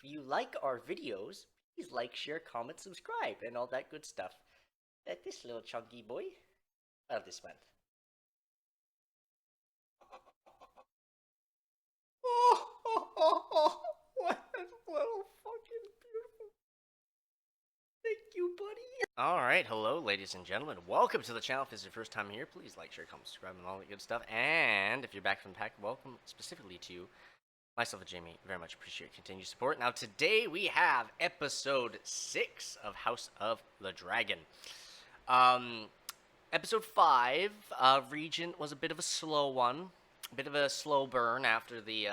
you like our videos, please like, share, comment, subscribe, and all that good stuff. This little chunky boy. This month. Oh, what a little fucking beautiful. Thank you, buddy. Alright, hello, ladies and gentlemen. Welcome to the channel. If this is your first time here, please like, share, comment, subscribe, and all that good stuff. And if you're back from the pack, welcome specifically to myself and Jamie. Very much appreciate your continued support. Now, today we have episode 6 of House of the Dragon. Episode 5, Regent was a bit of a slow one. A bit of a slow burn after the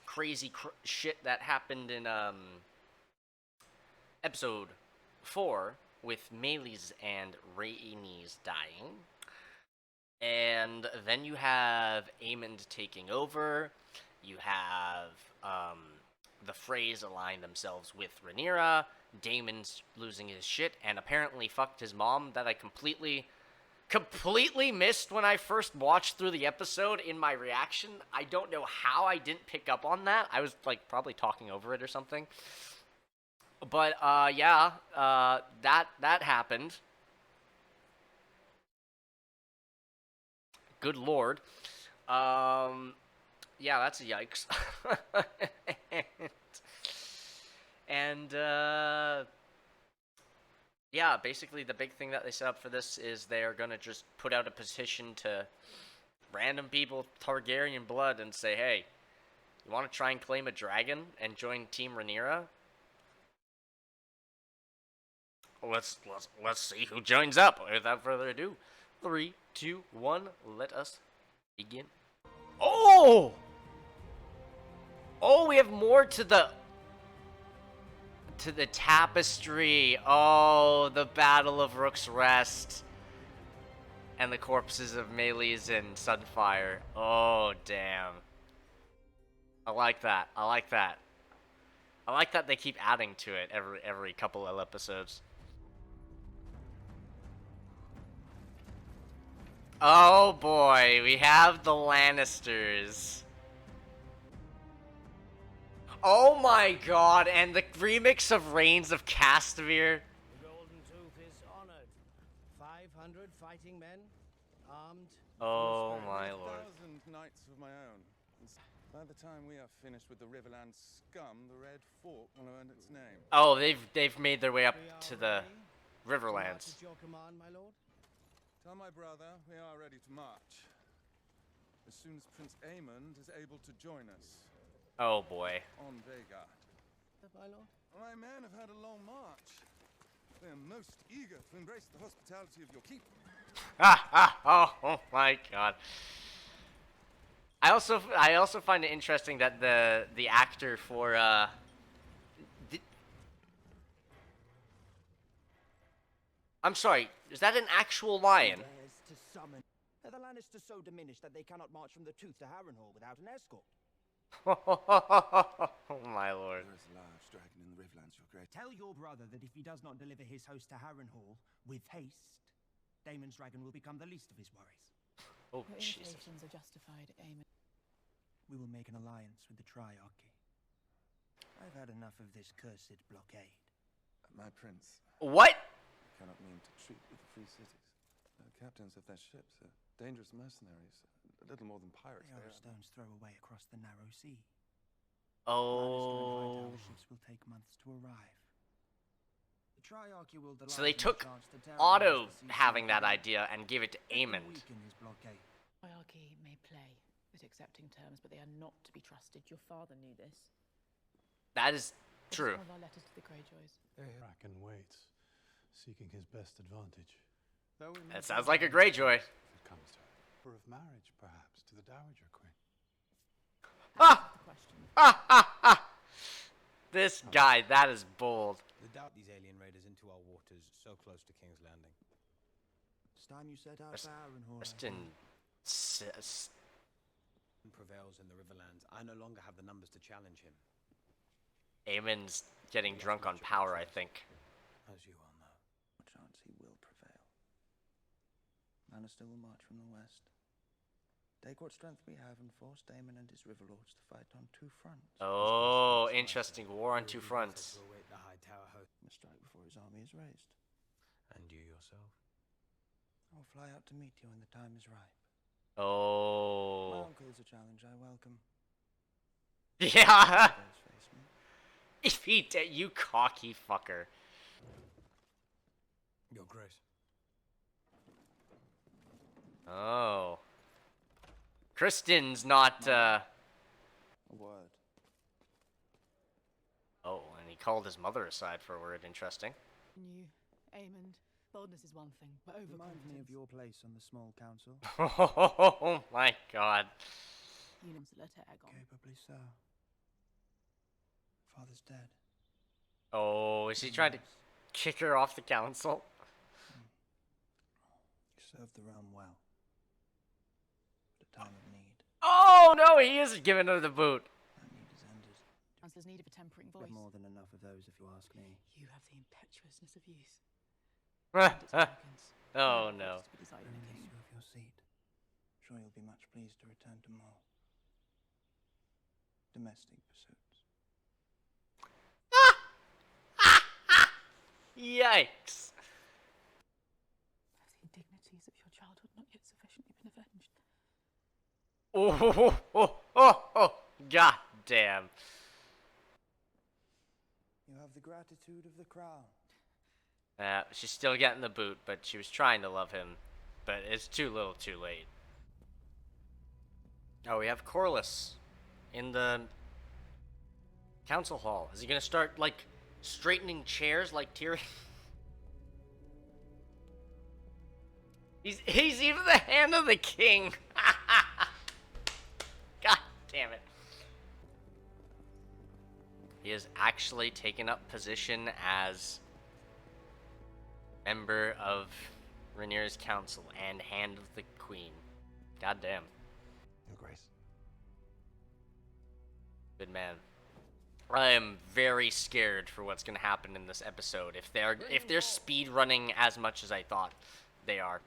crazy shit that happened in episode 4 with Melis and Rhaenys dying. And then you have Aemond taking over. You have the Freys align themselves with Rhaenyra. Daemon's losing his shit and apparently fucked his mom that I completely missed when I first watched through the episode in my reaction. I don't know how I didn't pick up on that. I was like probably talking over it or something. But yeah, that happened. Good lord. Yeah, that's a yikes. and yeah, basically the big thing that they set up for this is they are going to just put out a petition to random people with Targaryen blood and say, hey, you want to try and claim a dragon and join Team Rhaenyra? Let's see who joins up. Without further ado, 3, 2, 1, let us begin. Oh! Oh, we have more to the tapestry. Oh, the Battle of Rook's Rest. And the corpses of Melis and Sunfire. Oh, damn. I like that. I like that. I like that they keep adding to it every couple of episodes. Oh boy, we have the Lannisters. Oh my god, and the remix of Reigns of Castamere. The Golden Tooth is honored. 500 fighting men, armed. Oh my lord. 1,000 knights of my own. By the time we are finished with the Riverland scum, the Red Fork will have earned its name. Oh, they've made their way up to the Riverlands. Your command, my lord? Tell my brother we are ready to march. As soon as Prince Aemond is able to join us. Oh boy. On Vhagar. My lord? My men have had a long march. They are most eager to embrace the hospitality of your keep. Oh my god. I also find it interesting that the actor for I'm sorry, is that an actual lion? The Lannisters so diminished that they cannot march from the Tooth to Harrenhal without an escort. Oh my lord. There is a large dragon in the Riverlands, your great. Tell your brother that if he does not deliver his host to Harrenhal with haste, Daemon's dragon will become the least of his worries. Oh Your Jesus. invitations are justified, Aemon. We will make an alliance with the Triarchy. I've had enough of this cursed blockade. My prince, What? I cannot mean to treat with the free cities. The captains of their ships are dangerous mercenaries, a little more than pirates. They are a stone's throw away across the narrow sea. Oh. Our ships will take months to arrive. The Triarchy will So they delight in took the chance to terrorize Otto the sea having that sea. idea and give it to Aemond. Weaken his blockade. Hierarchy may play at accepting terms, but they are not to be trusted. Your father knew this. That is This true. is one of our letters to the Greyjoys. Kraken waits, seeking his best advantage. That sounds like a Greyjoy. If it comes to it. Or of marriage, perhaps, to the Dowager Queen. Ah! The question. This guy, that is bold. I doubt these alien raiders into our waters so close to King's Landing. It's time you set out Rest- for Harrenhal. Preston Prevails in the Riverlands. I no longer have the numbers to challenge him. Aemond's getting drunk on power, I think. As you all know. A chance he will prevail. Lannister will march from the west. Take what strength we have and force Daemon and his river lords to fight on two fronts. Oh, interesting. War on two fronts. To await the High Tower host. Must strike before his army is raised. And you yourself. I will fly out to meet you when the time is ripe. Oh. My uncle is a challenge I welcome. Yeah. Those face me. If he did, you cocky fucker. Your Grace. Oh. Kristen's not, A word. Oh, and he called his mother aside for a word. Interesting. You, Aemond, boldness is one thing, but Remind me of overconfidence. your place on the small council. Oh my god. You know, to Aegon. Capably so. Father's dead. Oh, is he trying to kick her off the council? You served the realm well. At a time of need. Oh no, he is giving her the boot. That need is ended. Chancellor's need of a tempering We have voice. more than enough of those, if you ask me. You have the impetuousness of youth. And its arrogance. Oh And no. the voice to be decided An a king. issue of your seat. Sure you'll be much pleased to return to more domestic pursuits. Yikes. Have the indignities of your childhood not yet sufficiently been avenged? Oh, god damn. You have the gratitude of the crown. She's still getting the boot, but she was trying to love him. But it's too little too late. Oh, we have Corlys in the council hall. Is he gonna start, like, straightening chairs like Tyrion? He's even the hand of the king. God damn it. He has actually taken up position as member of Rhaenyra's council and hand of the queen. God damn. Your Grace. Good man. I am very scared for what's gonna happen in this episode. If they're speed running as much as I thought they are.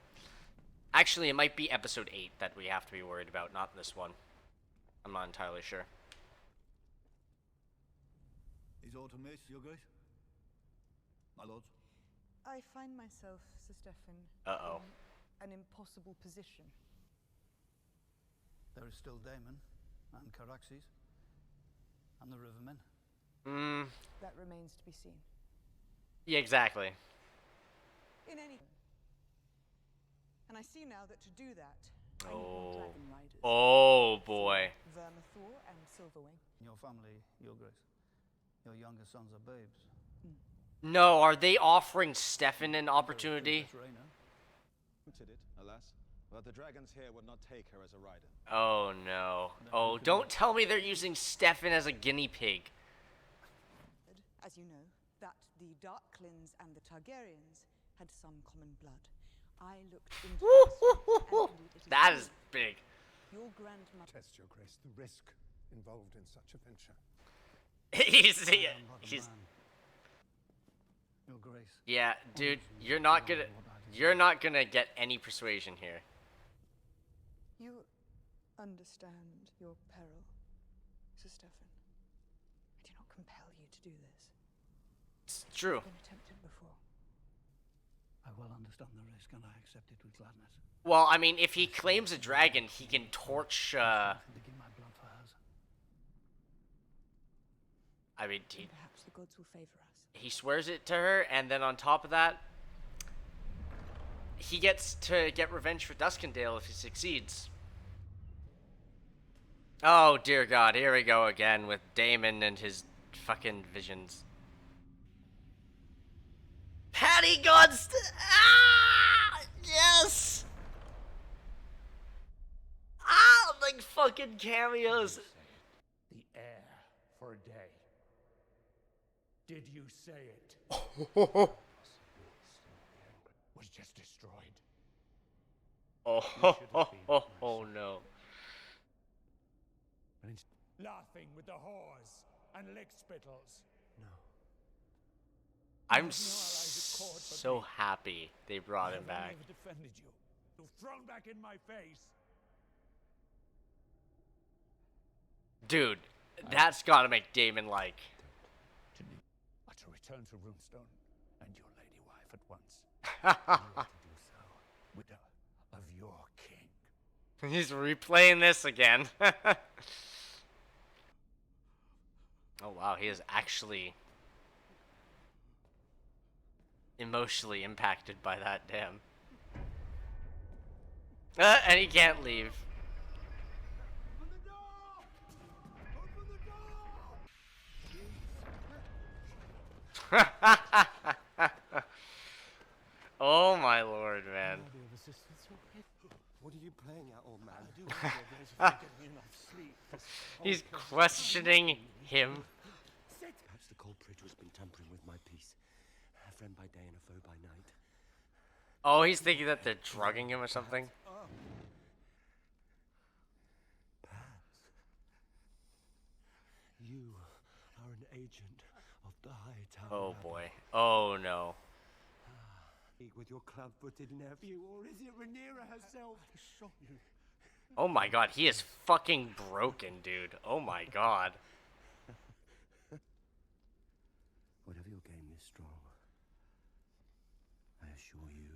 Actually, it might be episode 8 that we have to be worried about, not this one. I'm not entirely sure. Is aught amiss, your Grace? My lords? I find myself, Sir Stephen, Uh-oh. in an impossible position. There is still Daemon, and Caraxes, and the Rivermen. That remains to be seen. Yeah, exactly. In any... And I see now that to do that, I need Oh. more dragon riders. Oh, boy. Vermithor and Silverwing. In your family, your Grace, your younger sons are babes. No, are they offering Stefan an opportunity? Princess Rhaena, Wanted it, alas, but the dragons here would not take her as a rider. Oh, no. Oh, don't tell me they're using Stefan as a guinea pig. As you know, that the Darklins and the Targaryens had some common blood. I looked into this, and indeed it is That true. is big. Your grandmother... Test your Grace the risk involved in such a venture. he's, I am but a he's, man. Your Grace. yeah, dude, you're not gonna get any persuasion here. You understand your peril, Sir Stephen. I do not compel you to do this. It's true. I've been attempted before. I well understand the risk, and I accept it with gladness. Well, I mean, if he claims a dragon, he can torch, To give my blood for hers. I mean, And perhaps the gods will favor us. he swears it to her, and then on top of that, he gets to get revenge for Duskendale if he succeeds. Oh, dear God, here we go again with Daemon and his fucking visions. Patty Gods! Ah! Yes! Ah! Like fucking cameos. The heir for a day. Did you say it? Was just destroyed. Oh no. Laughing with the whores and lickspittles. I'm No allies at court but so me. happy they brought I him have only back. ever defended you. You've thrown back in my face. Dude, that's gotta make Damon like. But to return to Runestone and your lady wife at once. You are to do so, widow of your king. He's replaying this again. Oh wow, he is actually emotionally impacted by that, damn. And he can't leave. Oh my lord, man. What are you playing at, old man? He's questioning him. Perhaps the culprit has been tampering with my peace. A friend by day and a foe by night. Oh, he's thinking that they're drugging him or something. Perhaps you are an agent of the High Tower. Oh boy. Oh no. With your club-footed nephew, or is it Rhaenyra herself? I shot you. Oh my god, he is fucking broken, dude. Oh my god. Whatever your game is strong, I assure you,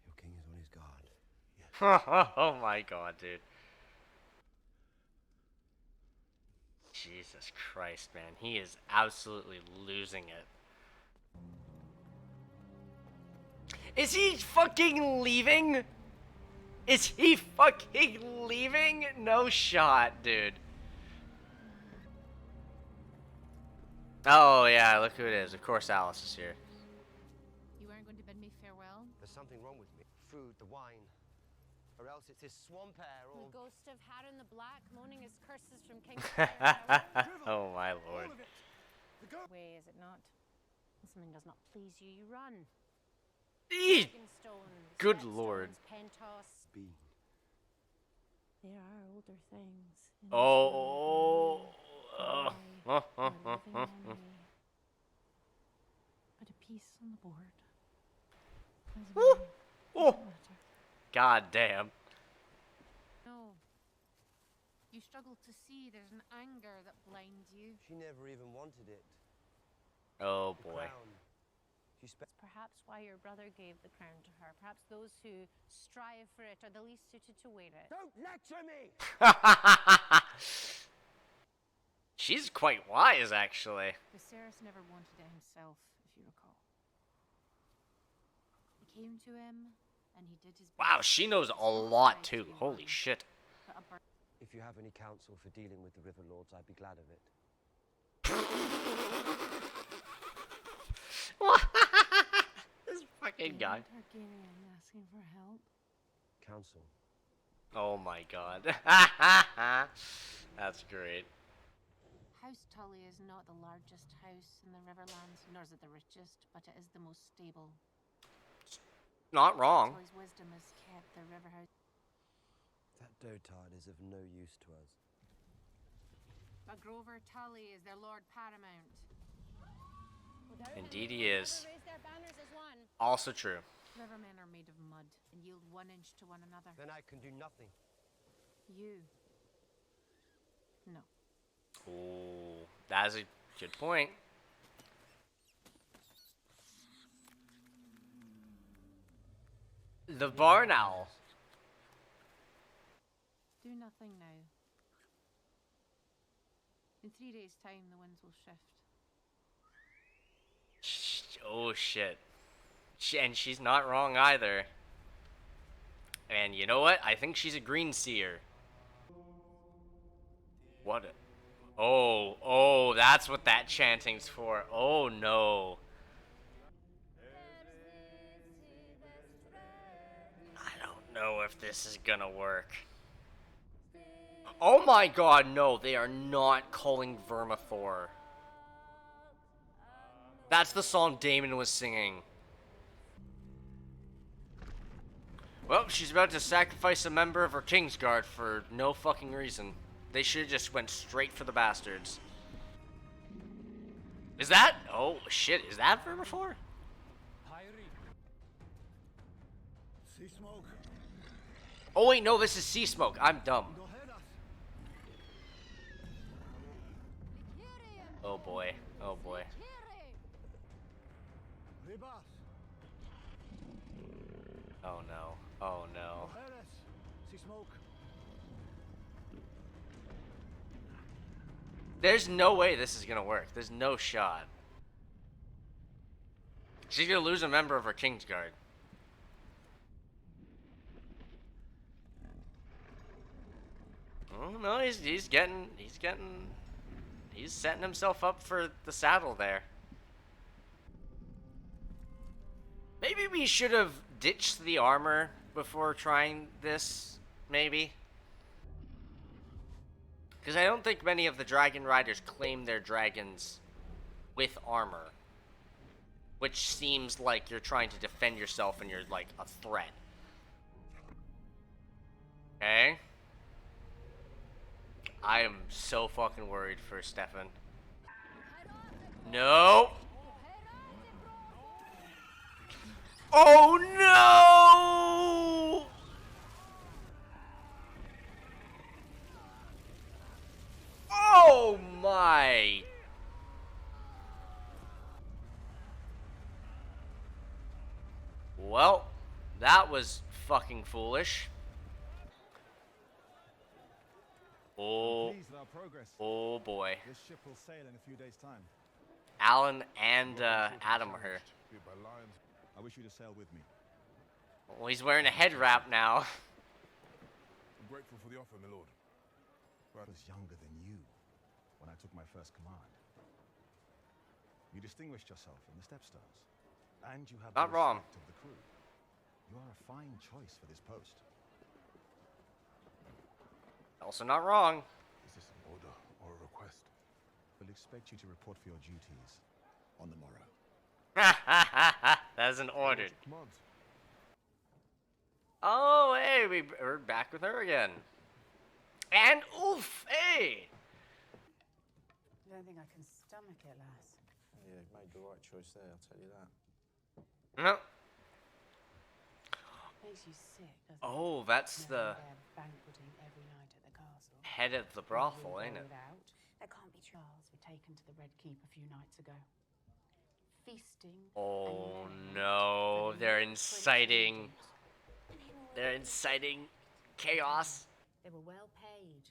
your king is on his guard. Oh my god, dude. Jesus Christ, man. He is absolutely losing it. Is he fucking leaving? Is he fucking leaving? No shot, dude. Oh, yeah, look who it is. Of course Alice is here. You weren't going to bid me farewell? There's something wrong with me. Food, the wine. Or else it's his swamp air, or... The ghost of Harren the Black moaning his curses from King's Fire. Oh my lord. Way, is it not? When something does not please you, you run. Eee! Dragonstones, Good Whetstones, lord. Pentos. Bean. There are older things. In this Oh. world than die, or living memory. But a piece on the board. As a Woo! man, Oh. doesn't matter. God damn. No. You struggle to see there's an anger that blinds you. She never even wanted it. Oh The boy. crown. She spent... Perhaps why your brother gave the crown to her. Perhaps those who strive for it are the least suited to wear it. Don't lecture me! She's quite wise, actually. Viserys never wanted it himself, if you recall. He came to him, and he did his best. Wow, she knows a lot too. Holy shit. But a bur- If you have any counsel for dealing with the River Lords, I'd be glad of it. This fucking guy. Targaryen asking for help. Counsel. Oh my god. That's great. House Tully is not the largest house in the Riverlands, nor is it the richest, but it is the most stable. Not wrong. Tully's wisdom has kept the river house. That dotard is of no use to us. But Grover Tully is their Lord Paramount. Indeed he is. Also true. Rivermen are made of mud and yield 1 inch to one another. Then I can do nothing. You. No. Ooh, that's a good point. The barn owl. Do nothing now. In 3 days' time, the winds will shift. Oh shit. And she's not wrong either. And you know what? I think she's a green seer. What? Oh, that's what that chanting's for. Oh no. I don't know if this is gonna work. Oh my god, no, they are not calling Vermithor. That's the song Damon was singing. Well, she's about to sacrifice a member of her Kingsguard for no fucking reason. They should have just went straight for the bastards. Is that? Oh, shit. Is that Vermithor? See smoke. Oh, wait, no, this is Sea Smoke. I'm dumb. Go ahead us. Oh boy. Oh boy. Ribas, Oh no. Oh no. mujeres, see smoke. There's no way this is gonna work. There's no shot. She's gonna lose a member of her Kingsguard. Oh no, he's setting himself up for the saddle there. Maybe we should have ditched the armor before trying this, maybe. Because I don't think many of the dragon riders claim their dragons with armor. Which seems like you're trying to defend yourself and you're like a threat. Okay? I am so fucking worried for Stefan. No! Oh no! Oh my! Well, that was fucking foolish. Oh, oh boy. This ship will sail in a few days' time. Alan and Adam are here. I wish you to sail with me. Well, he's wearing a head wrap now. I'm grateful for the offer, my lord. I was younger than you when I took my first command. You distinguished yourself in the Stepstones, and you have Not the wrong. respect of the crew. You are a fine choice for this post. Also not wrong. Is this an order or a request? We'll expect you to report for your duties on the morrow. That's an order. Commands. Oh, hey, we're back with her again. And oof, hey! I don't think I can stomach it, lass. Yeah, you've made the right choice there, I'll tell you that. No. Makes you sick, doesn't it? Oh, that's the They're banqueting every night at the castle. head of the brothel, ain't it? That can't be Charles were taken to the Red Keep a few nights ago. Feasting. Oh and no, for the they're new Prince inciting. Regent. They're inciting chaos. They were well paid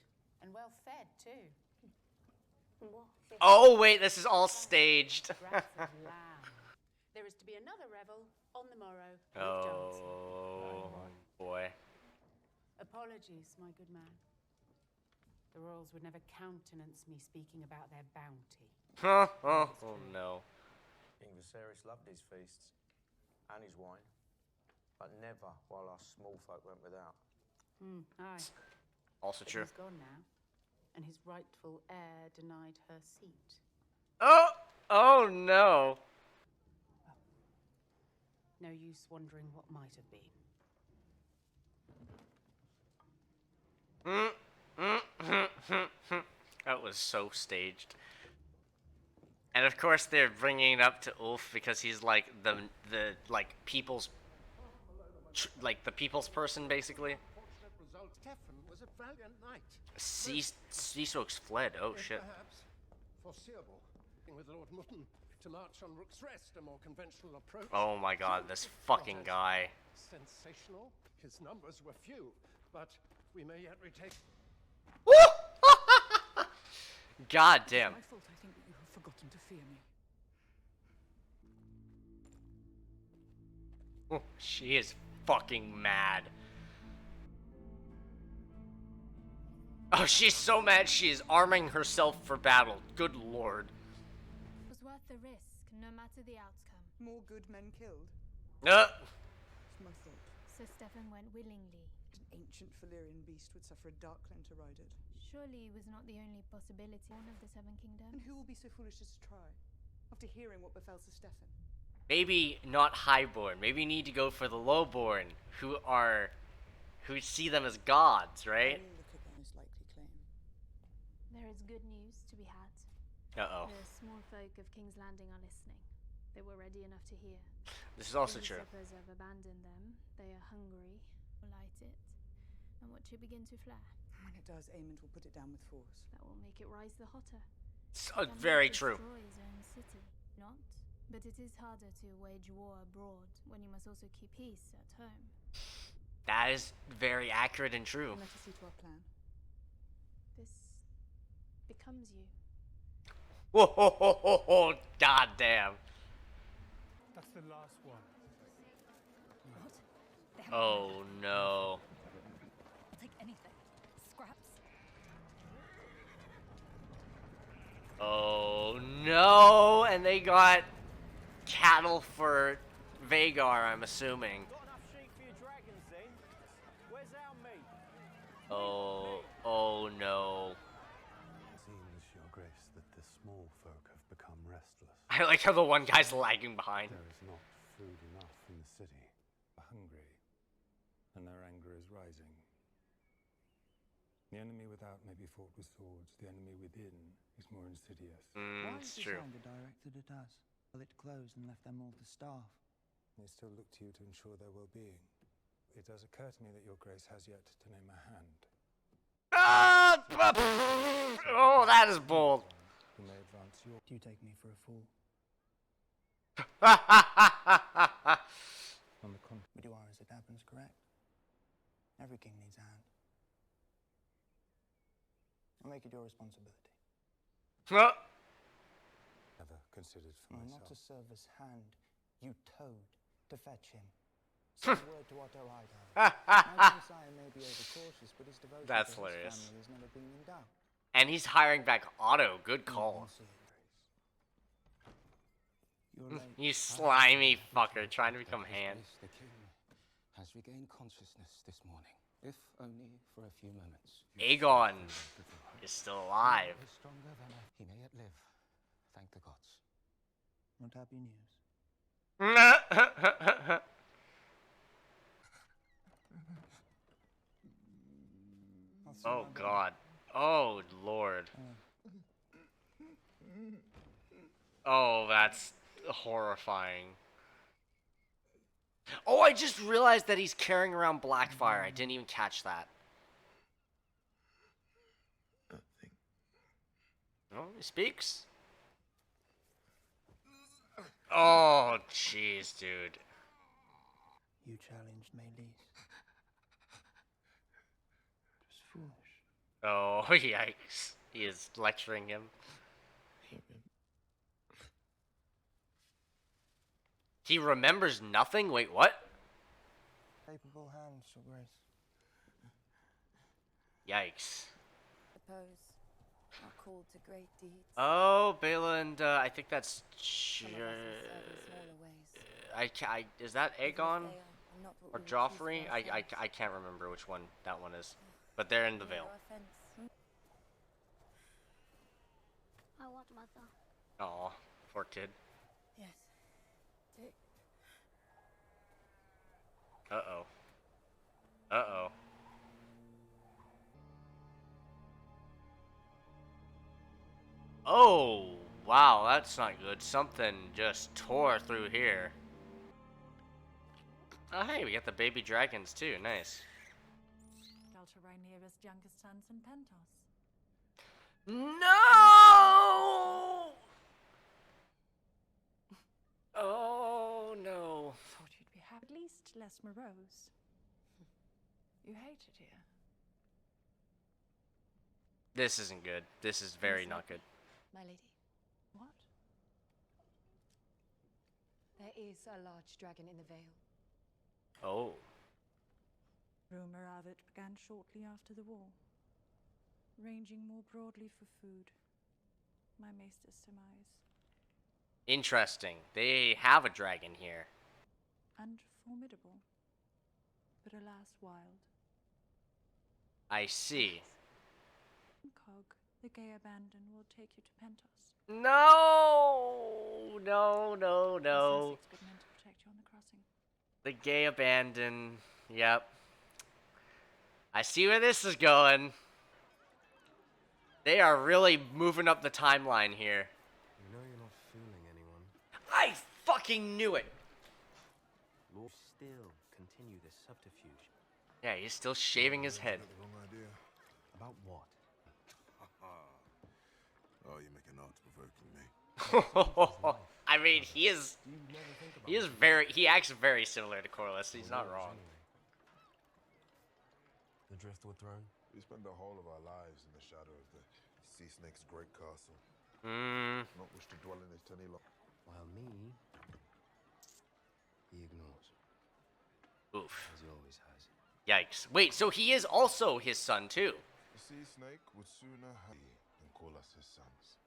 and well fed too. Oh wait, this is all staged. Brats of lamb. There is to be another revel on the morrow with dancing. Oh boy. Apologies, my good man. The royals would never countenance me speaking about their bounty. Oh no. King Viserys loved his feasts and his wine, but never while our small folk went without. Aye. Also But true. he's gone now, and his rightful heir denied her seat. Oh no. No use wondering what might have been. That was so staged. And of course they're bringing it up to Ulf because he's like the like people's like the people's person basically. Stefan was a valiant knight. Sea Soaks fled. Oh shit. Perhaps foreseeable with Lord Mutton to march on Rook's Rest, a more conventional approach. Oh my god, this fucking guy. Sensational. His numbers were few, but we may yet retake. God damn. My fault, I think that you have forgotten to fear me. Oh, she is fucking mad. Oh, she's so mad she is arming herself for battle. Good lord. It was worth the risk, no matter the outcome. More good men killed? It's my thought. So Stefan went willingly. An ancient Valyrian beast would suffer a darkling to ride it. Surely it was not the only possibility. One of the Seven Kingdoms. And who will be so foolish as to try? After hearing what befell Sir Stefan. Maybe not highborn. Maybe you need to go for the lowborn, who see them as gods, right? I will look at the most likely claim. There is good news to be had. Uh-oh. The small folk of King's Landing are listening. They were ready enough to hear. This is also The true. usurpers have abandoned them. They are hungry. Light it. And watch it begin to flare. When it does, Aemond will put it down with force. That will make it rise the hotter. Very true. Destroy his own city, not? But it is harder to wage war abroad when you must also keep peace at home. That is very accurate and true. Let us see to our plan. This becomes you. Whoa, ho, ho, ho, ho. God damn. That's the last one. Oh no. I'll take anything. Scraps. Oh no. And they got cattle for Vagar, I'm assuming. Got enough sheep for your dragons then? Where's our meat? Oh no. It seems, Your Grace, that the small folk have become restless. I like how the one guy's lagging behind. There is not food enough in the city. They're hungry, and their anger is rising. The enemy without may be fought with swords. The enemy within is more insidious. Why It's is this true. anger directed at us? Well, it closed and left them all to starve. They still look to you to ensure their well-being. It does occur to me that Your Grace has yet to name a hand. Oh, that is bold. Who may advance your... Do you take me for a fool? On the contrary. But you are, as it happens, correct. Every king needs a hand. I'll make it your responsibility. Never considered for Well, myself. not to serve as hand, you towed to fetch him. Say a word to Otto Idaho. My Messiah may be overcautious, but his devotion That's to his hilarious. family has never been in doubt. And he's hiring back Otto. Good call. You slimy fucker trying to become hand. The king has regained consciousness this morning, if only for a few moments. Aegon is still alive. He is stronger than I. He may yet live. Thank the gods. Not happy news. Oh god. Oh lord. Oh, that's horrifying. Oh, I just realized that he's carrying around Blackfire. I didn't even catch that. Oh, he speaks. Oh, jeez, dude. You challenged Meleese. It was foolish. Oh, yikes. He is lecturing him. He remembers nothing? Wait, what? Capable hands, Your Grace. Yikes. Suppose are called to great deeds. Oh, Bela and, I think that's... Some of us will serve in smaller ways. Is that Even if Aegon? they are not what Or we would choose for Joffrey? I ourselves. can't remember which one that one is. But they're in the No Vale. offense. I want mother. Aw, poor kid. Yes. Take. Uh-oh. Uh-oh. Oh, wow, that's not good. Something just tore through here. Oh, hey, we got the baby dragons, too. Nice. Delta Rhaenyra's youngest sons and Pentos. No! Oh, no. Thought you'd be happy. At least less morose. You hate it here. This isn't good. This is very not good. My lady. What? There is a large dragon in the Vale. Oh. Rumour of it began shortly after the war, ranging more broadly for food. My maester's surmise. Interesting. They have a dragon here. And formidable, but alas wild. I see. Cog, the gay abandon, will take you to Pentos. No! No, no, no. Sussex good men to protect you on the crossing. The gay abandon. Yep. I see where this is going. They are really moving up the timeline here. You know you're not fooling anyone. I fucking knew it! Lord, still continue this subterfuge. Yeah, he's still shaving his head. Got the wrong idea. About what? Oh, you're making not provoking me. I mean, he acts very similar to Corlys. He's not wrong. The Driftwood Throne? We spend the whole of our lives in the shadow of the Sea Snake's great castle. Not wish to dwell in it any longer. While me, he ignores. Oof. As he always has. Yikes. Wait, so he is also his son, too. The Sea Snake would sooner have me than call us his sons.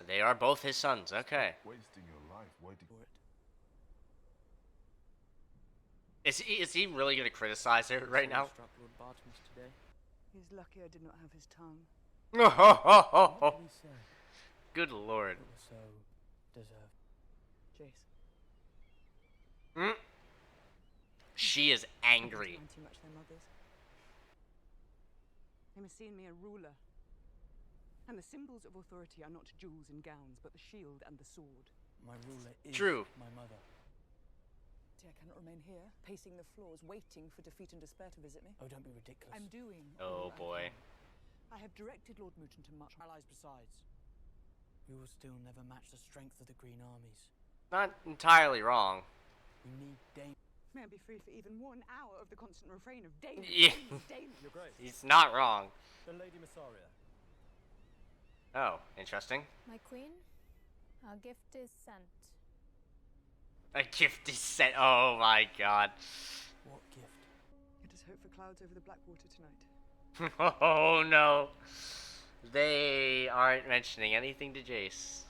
They are both his sons, okay. Wasting your life waiting for it. Is he really going to criticize it right now? He's lucky I did not have his tongue. Good lord. So deserve. Jace. She is angry. Too much their mothers. They must see in me a ruler. And the symbols of authority are not jewels and gowns, but the shield and the sword. My ruler is True. my mother. I cannot remain here, pacing the floors, waiting for defeat and despair to visit me. Oh, don't be ridiculous. I'm doing. Oh boy. I have directed Lord Mouton to much allies besides. We will still never match the strength of the Green Armies. Not entirely wrong. We need danger. May I be free for even 1 hour of the constant refrain of daily, Yeah. daily. Your Grace. He's not wrong. The Lady Massaria. Oh, interesting. My queen, our gift is sent. A gift is sent. Oh my god. What gift? It is hope for clouds over the Blackwater tonight. Oh no. They aren't mentioning anything to Jace.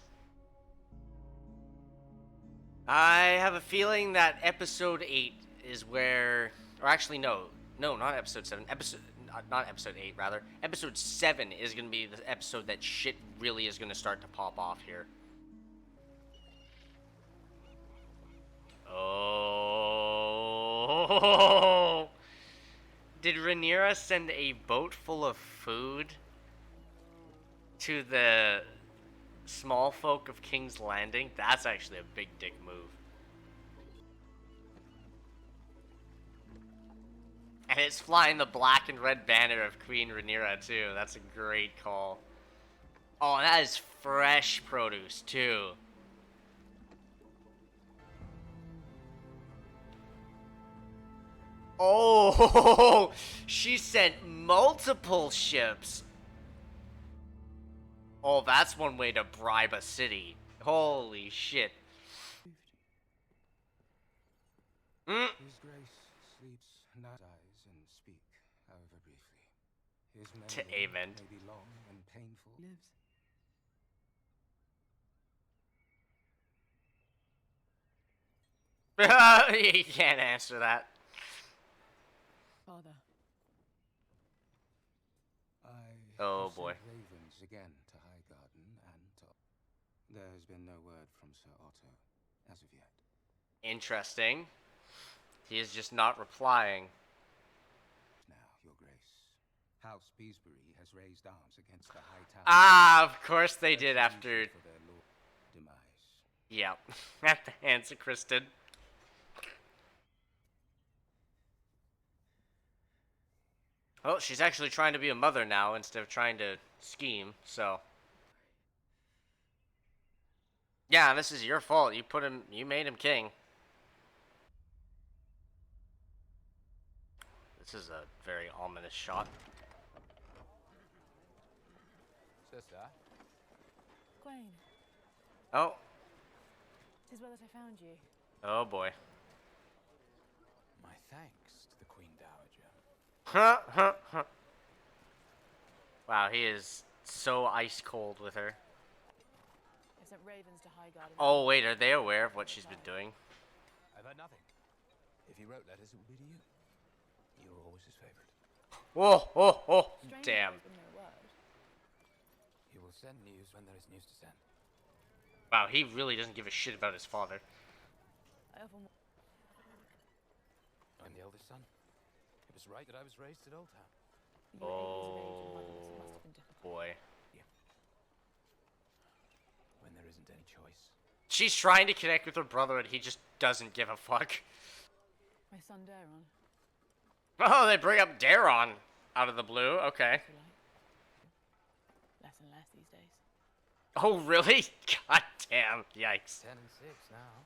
I have a feeling that episode 8 is where, or actually no, not episode 7. Not episode 8 rather. Episode 7 is going to be the episode that shit really is going to start to pop off here. Oh. Did Rhaenyra send a boat full of food to the Smallfolk of King's Landing? That's actually a big dick move. And it's flying the black and red banner of Queen Rhaenyra too. That's a great call. Oh, and that is fresh produce too. Oh, she sent multiple ships. Oh, that's one way to bribe a city. Holy shit. His Grace sleeps, dies, and speak, however briefly. His memory Amen. may be long and painful. Lives. You can't answer that. Father. Oh, have boy. sent ravens again to Highgarden and to... There has been no word from Sir Otto, as of yet. Interesting. He is just not replying. Now, Your Grace, House Beesbury has raised arms against the High Tower. Ah, of course they did after... For their lord demise. Yep. At the hands of Kristen. Well, she's actually trying to be a mother now instead of trying to scheme, so... Yeah, this is your fault. You made him king. This is a very ominous shot. Sister? Gwaine, Oh. 'tis well that I found you. Oh boy. My thanks to the Queen Dowager. Wow, he is so ice cold with her. I've sent ravens to Highgarden. Oh wait, are they aware of what she's been doing? I've heard nothing. If he wrote letters, it would be to you. You were always his favorite. Whoa, damn. He will send news when there is news to send. Wow, he really doesn't give a shit about his father. I often... I'm the eldest son. It was right that I was raised at Old Town. Oh boy. When there isn't any choice. She's trying to connect with her brother and he just doesn't give a fuck. My son Daron. Oh, they bring up Daron out of the blue. Okay. Less and less these days. Oh, really? God damn. Yikes. 10 and 6 now.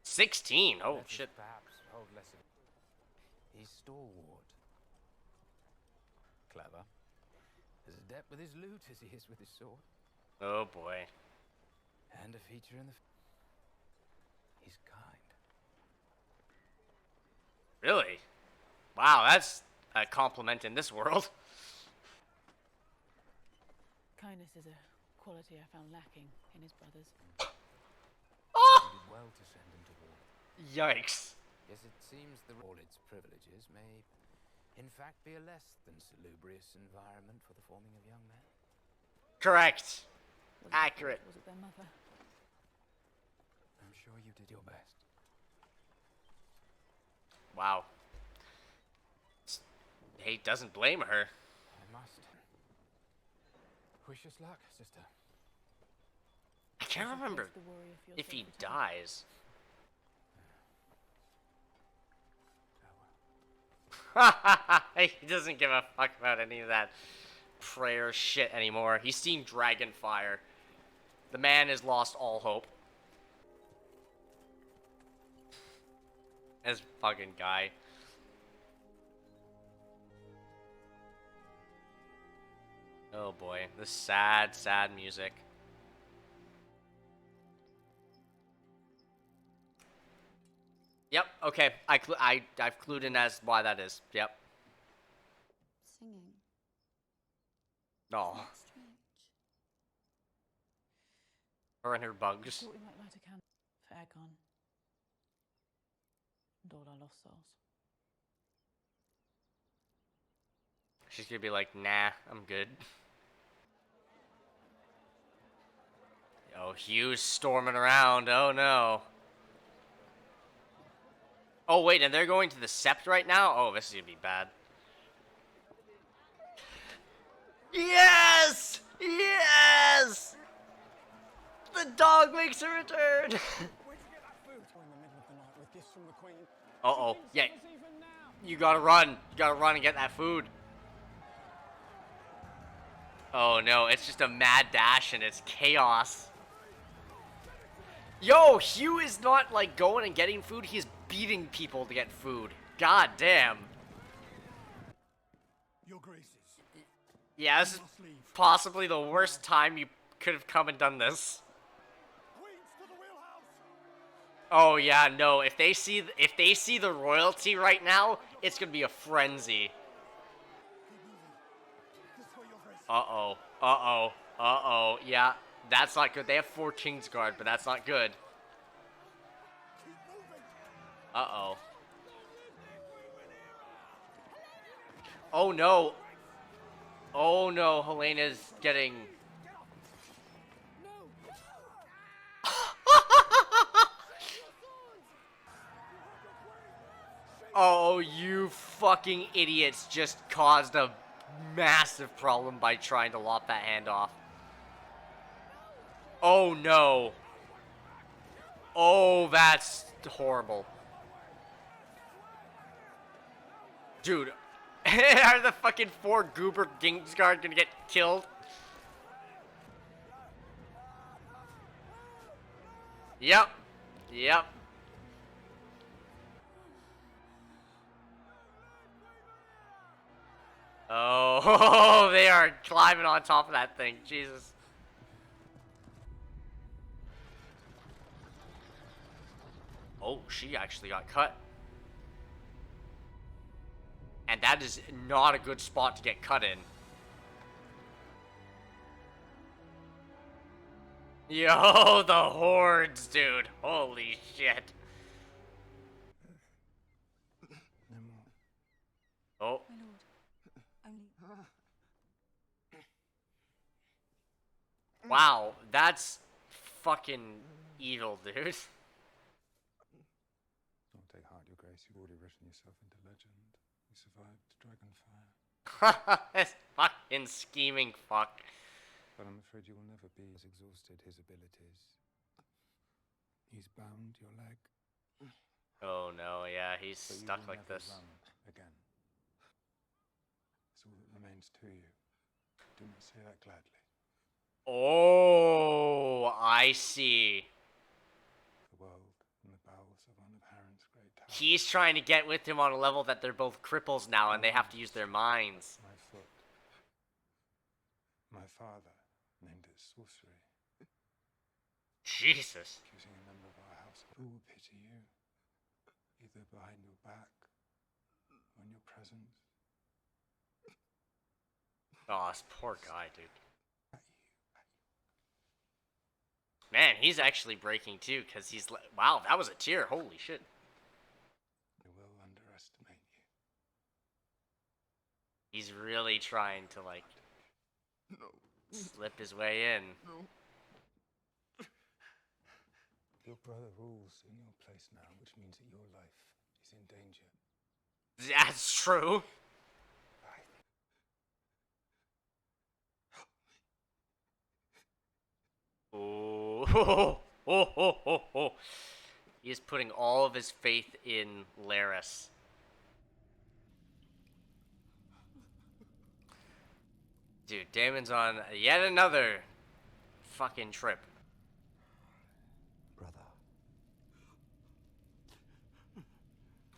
16? Oh, Let us shit. perhaps hold less of. He's stalwart. Clever. As adept with his loot as he is with his sword. Oh, boy. And a feature in the. He's kind. Really? Wow, that's a compliment in this world. Kindness is a quality I found lacking in his brothers. Oh! You did well to send him to war. Yikes. Yes, it seems all its privileges may, in fact, be a less than salubrious environment for the forming of young men. Correct. Accurate. Was it their mother? I'm sure you did your best. Wow. He doesn't blame her. I must. Wish us luck, sister. I can't remember if he dies. He doesn't give a fuck about any of that prayer shit anymore. He's seen dragon fire. The man has lost all hope. This fucking guy. Oh boy, this sad, sad music. Yep, okay. I've clued in as why that is. Yep. Singing. No. Strange. Her and her bugs. Thought we might light a candle for Egon and all our lost souls. She's gonna be like, nah, I'm good. Oh, Hugh's storming around. Oh no. Oh wait, and they're going to the Sept right now? Oh, this is gonna be bad. Yes! Yes! The dog makes a return! Uh-oh. Yeah. You gotta run. You gotta run and get that food. Oh no, it's just a mad dash and it's chaos. Yo, Hugh is not like going and getting food, he's beating people to get food. God damn. Your Graces. Yeah, this is possibly the worst time you could have come and done this. Oh yeah, no, if they see the royalty right now, it's gonna be a frenzy. Uh-oh. Uh-oh. Uh-oh. Yeah, that's not good. They have 4 Kingsguard, but that's not good. Uh-oh. Oh no. Oh no, Helena's getting... Oh, you fucking idiots just caused a massive problem by trying to lop that hand off. Oh no. Oh, that's horrible. Dude, are the fucking 4 Goober Kingsguard gonna get killed? Yep. Yep. Oh, they are climbing on top of that thing. Jesus. Oh, she actually got cut. And that is not a good spot to get cut in. Yo, the hordes, dude. Holy shit. No more. Oh. My lord, only... Wow, that's fucking evil, dude. Don't take heart, Your Grace. You've already written yourself into legend. You survived Dragonfire. This fucking scheming fuck. But I'm afraid you will never be as exhausted his abilities. He's bound your leg. Oh no, yeah, he's But you stuck will like never this. run again. It's all that remains to you. Do not say that gladly. Oh. I see. The world in the bowels of one of Harren's great towers. He's trying to get with him on a level that they're both cripples now and they have to use their minds. My foot. My father named it sorcery. Jesus. Accusing a member of our house. Who will pity you? Either behind your back or in your presence. Oh, this poor guy, dude. Man, he's actually breaking too, because he's... Wow, that was a tear. Holy shit. They will underestimate you. He's really trying to, like, slip his way in. No. Your brother rules in your place now, which means that your life is in danger. That's true. Oh, oh. He is putting all of his faith in Laris. Dude, Damon's on yet another fucking trip. Brother.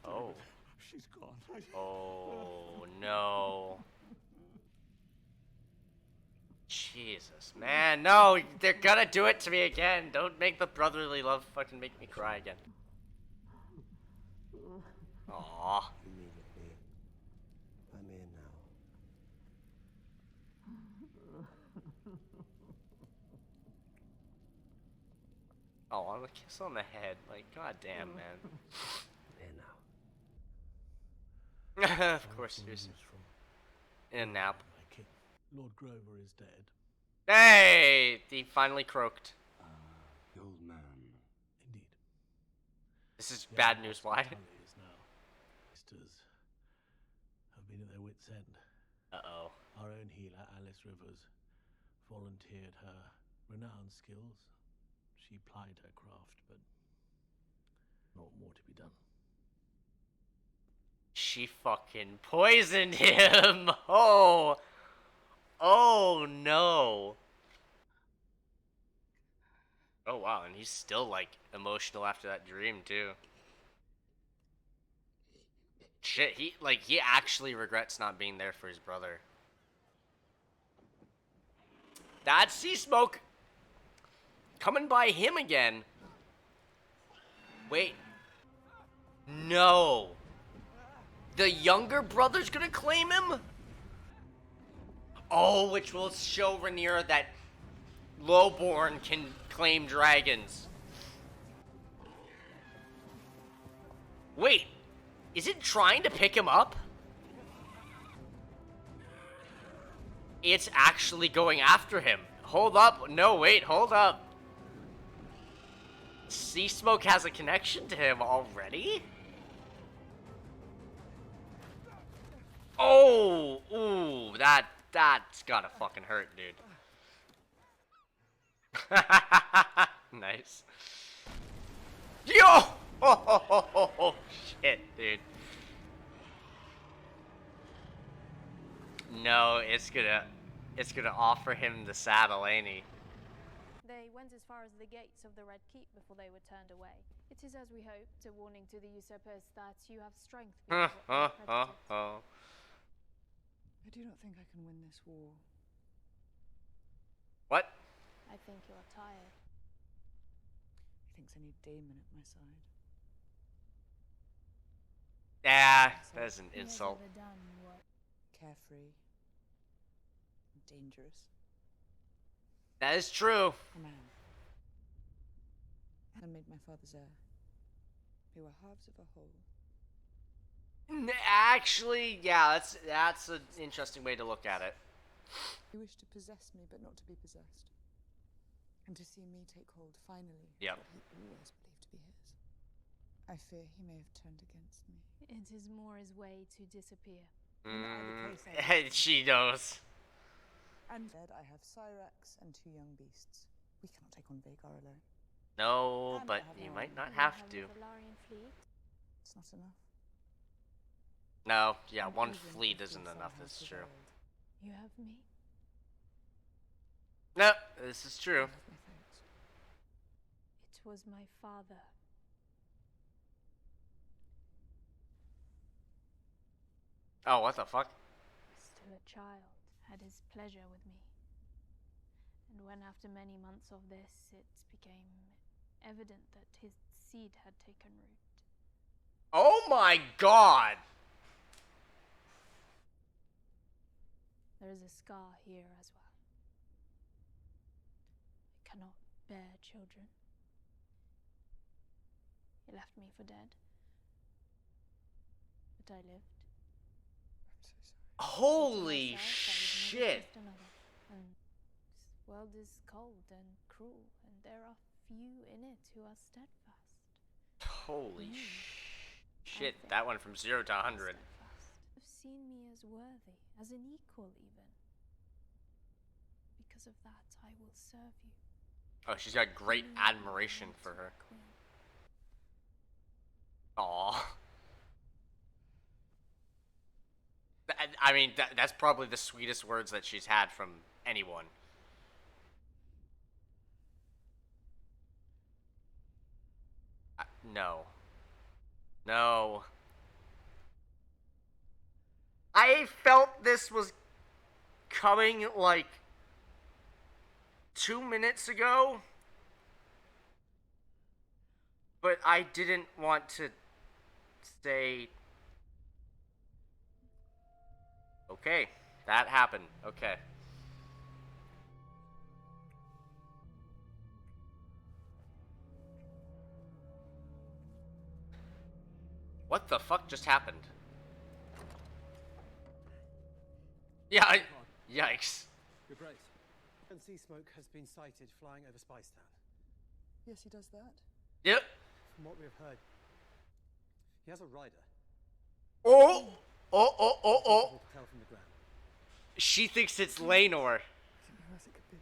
Oh. She's gone. Oh, no. Jesus, man. No, they're gonna do it to me again. Don't make the brotherly love fucking make me cry again. Aww. You needed me. I'm here now. Oh, I'm a kiss on the head. Like, goddamn, man. Here now. Of course, there's in a nap. Lord Grover is dead. Hey! He finally croaked. The old man. Indeed. This is bad news. Why? Tullies now. Sisters have been at their wits' end. Uh-oh. Our own healer, Alice Rivers, volunteered her renowned skills. She plied her craft, but not more to be done. She fucking poisoned him! Oh! Oh, no. Oh, wow, and he's still, like, emotional after that dream, too. Shit, he actually regrets not being there for his brother. That's Sea Smoke! Coming by him again. Wait. No. The younger brother's gonna claim him? Oh, which will show Rhaenyra that Lowborn can claim dragons. Wait, is it trying to pick him up? It's actually going after him. Hold up. No, wait, hold up. Sea Smoke has a connection to him already? Oh, ooh, that's gotta fucking hurt, dude. Nice. Yo! Oh, shit, dude. No, it's gonna offer him the saddle, ain't he? They went as far as the gates of the Red Keep before they were turned away. It is as we hoped, a warning to the usurpers that you have strength beyond what they predicted. I do not think I can win this war. What? I think you are tired. He thinks I need Damon at my side. Yeah, that's an He has insult. ever done what? Carefree. Dangerous. That is true. A man. And made my father's heir. We were halves of a whole. Actually, yeah, that's an interesting way to look at it. He wished to possess me, but not to be possessed. And to see me take hold, finally, Yep. what he always believed to be his. I fear he may have turned against me. It is more his way to disappear. She knows. And said I have Cyrax and 2 young beasts. We cannot take on Vagar alone. No, And but I have you no might army. not have to. Valarian fleet. It's not enough. No, yeah, And one even fleet if isn't yes, I enough, have that's the true. world. You have me. No, this is true. was my father. Oh, what the fuck? Still a child, had his pleasure with me. And when after many months of this, it became evident that his seed had taken root. Oh my god! There is a scar here as well. I cannot bear children. He left me for dead. But I lived. Holy shit! And this world is cold and cruel, and there are few in it who are steadfast. Holy You, shit, think, that went from 0 to 100. have seen me as worthy, as an equal even. Because of that, I will serve you. Oh, she's got great admiration for her. Aww. I mean, that's probably the sweetest words that she's had from anyone. No. No. I felt this was coming like 2 minutes ago, but I didn't want to say. Okay, that happened. Okay. What the fuck just happened? Yeah, yikes. Your Grace, sea smoke has been sighted flying over Spicetown. Yes, he does that. Yep. From what we have heard, he has a rider. Oh! Oh! Impossible to tell from the ground. She thinks it's Laenor. As it could be.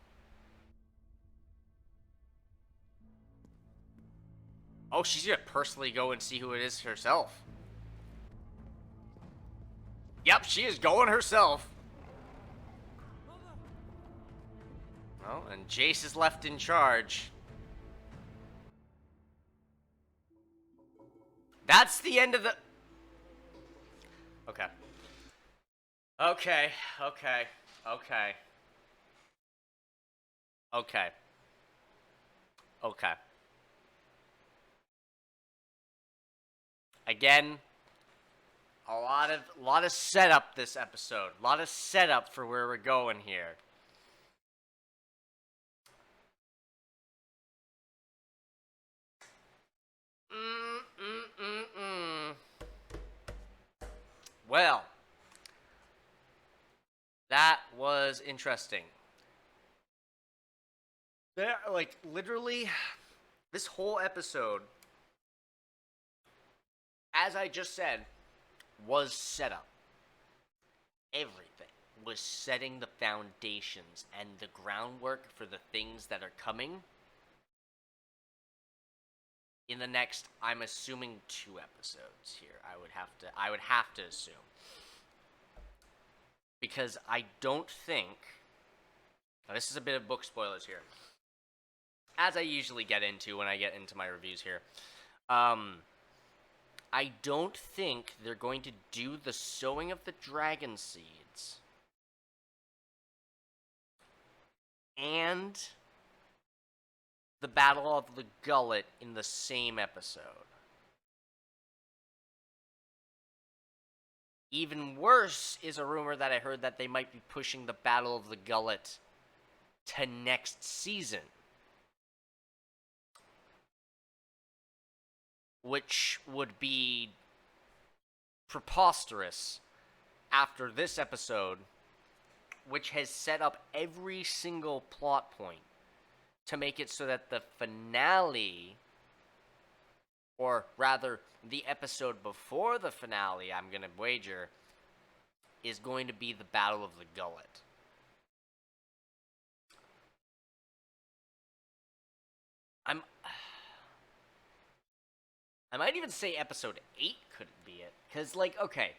Oh, she's gonna personally go and see who it is herself. Yep, she is going herself. Oh, and Jace is left in charge. That's the end of the... Okay. Okay. Again, a lot of setup this episode. A lot of setup for where we're going here. Well, that was interesting. There, like, literally, this whole episode, as I just said, was set up. Everything was setting the foundations and the groundwork for the things that are coming in the next, I'm assuming, 2 episodes here. I would have to assume. Because I don't think, now this is a bit of book spoilers here, as I usually get into when I get into my reviews here. I don't think they're going to do the sowing of the Dragonseeds and the Battle of the Gullet in the same episode. Even worse is a rumor that I heard that they might be pushing the Battle of the Gullet to next season. Which would be preposterous after this episode, which has set up every single plot point to make it so that the finale, or rather the episode before the finale, I'm going to wager, is going to be the Battle of the Gullet. I might even say episode 8 could be it. Because, like, okay.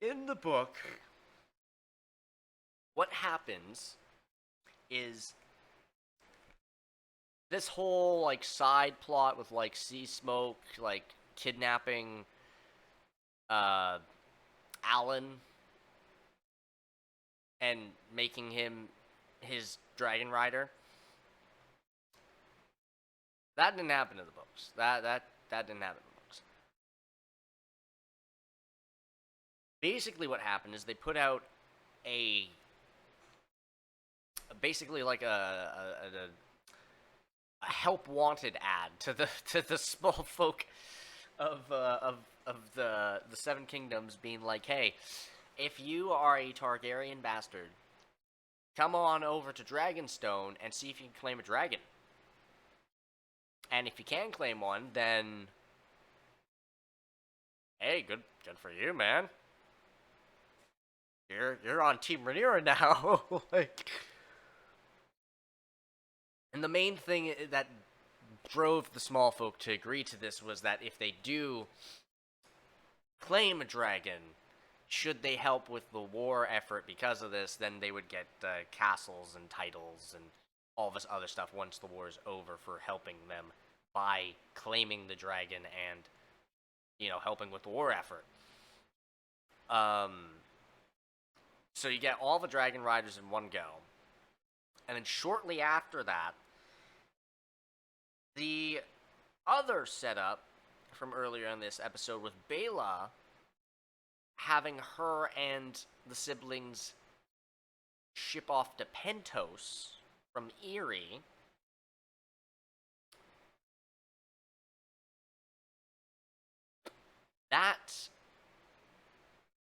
In the book, what happens is this whole like side plot with like Sea Smoke like kidnapping Alan and making him his dragon rider, that didn't happen in the books. That didn't happen in the books. Basically what happened is they put out a basically like a help wanted ad to the small folk of the Seven Kingdoms, being like, hey, if you are a Targaryen bastard, come on over to Dragonstone and see if you can claim a dragon. And if you can claim one, then hey, good for you, man. You're on Team Rhaenyra now. Like, and the main thing that drove the small folk to agree to this was that if they do claim a dragon, should they help with the war effort because of this, then they would get castles and titles and all this other stuff once the war is over for helping them by claiming the dragon and, you know, helping with the war effort. So you get all the dragon riders in one go. And then shortly after that, the other setup from earlier in this episode with Bela having her and the siblings ship off to Pentos from Erie. That,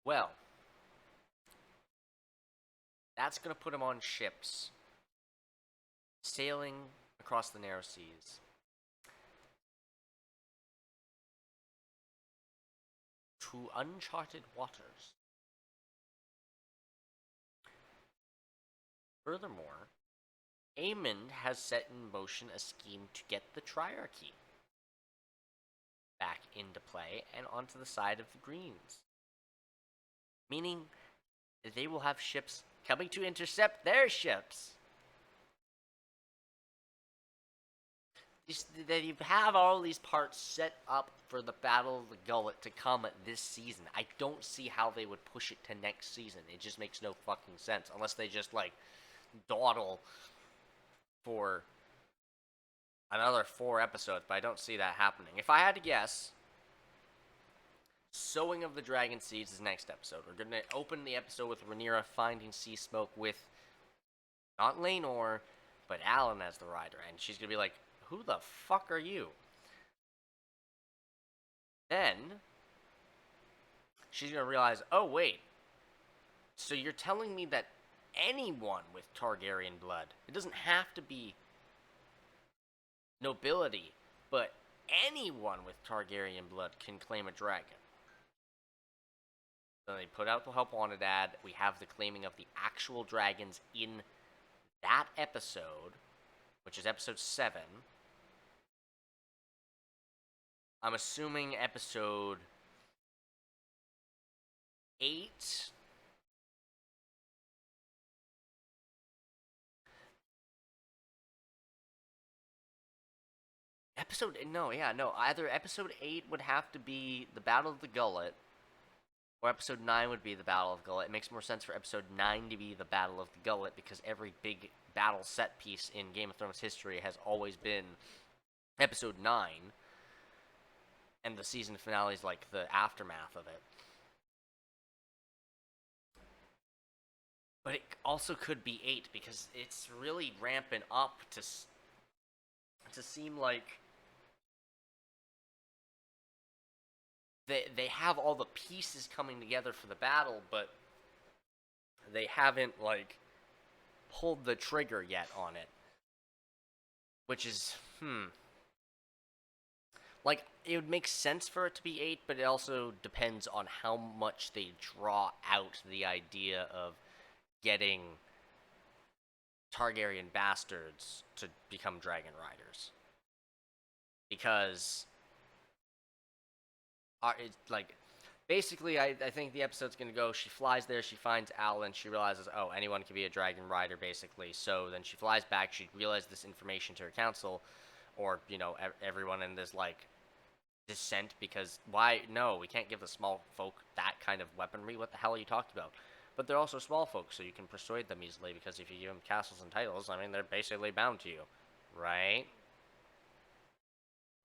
well, that's going to put them on ships, sailing across the narrow seas. To uncharted waters. Furthermore, Aemond has set in motion a scheme to get the Triarchy back into play and onto the side of the Greens. Meaning, they will have ships coming to intercept their ships. That you have all these parts set up for the Battle of the Gullet to come this season. I don't see how they would push it to next season. It just makes no fucking sense. Unless they just, like, dawdle for another 4 episodes, but I don't see that happening. If I had to guess, Sowing of the Dragonseeds is next episode. We're going to open the episode with Rhaenyra finding Sea Smoke with, not Laenor, but Alan as the rider. And she's going to be like, who the fuck are you? Then, she's going to realize, oh wait, so you're telling me that anyone with Targaryen blood, it doesn't have to be nobility, but anyone with Targaryen blood can claim a dragon. So they put out the help wanted ad. We have the claiming of the actual dragons in that episode, which is episode 7. I'm assuming episode 8. Either episode 8 would have to be the Battle of the Gullet, or episode 9 would be the Battle of the Gullet. It makes more sense for episode 9 to be the Battle of the Gullet, because every big battle set piece in Game of Thrones history has always been episode 9. And the season finale is like the aftermath of it. But it also could be 8, because it's really ramping up to seem like they have all the pieces coming together for the battle, but they haven't, like, pulled the trigger yet on it. Which is, like, it would make sense for it to be 8, but it also depends on how much they draw out the idea of getting Targaryen bastards to become dragon riders. Because, it's like, basically, I think the episode's gonna go. She flies there. She finds Alan. She realizes, oh, anyone can be a dragon rider, basically. So then she flies back. She realizes this information to her council, or everyone in this like dissent. Because why? No, we can't give the small folk that kind of weaponry. What the hell are you talking about? But they're also small folk, so you can persuade them easily. Because if you give them castles and titles, I mean, they're basically bound to you, right?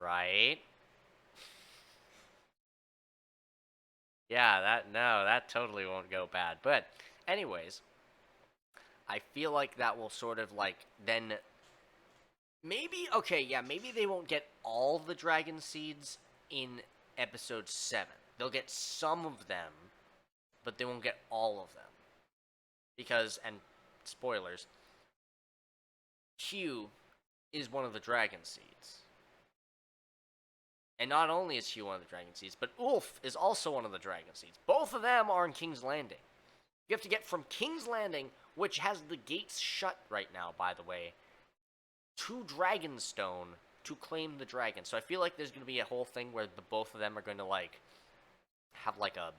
Right? Yeah, that totally won't go bad. But anyways, I feel like that will sort of like then maybe okay, yeah, maybe they won't get all the dragon seeds in episode 7. They'll get some of them, but they won't get all of them. Because, and spoilers, Hugh is one of the dragon seeds. And not only is Hugh one of the dragon seeds, but Ulf is also one of the dragon seeds. Both of them are in King's Landing. You have to get from King's Landing, which has the gates shut right now, by the way, to Dragonstone to claim the dragon. So I feel like there's going to be a whole thing where the both of them are going to like have like a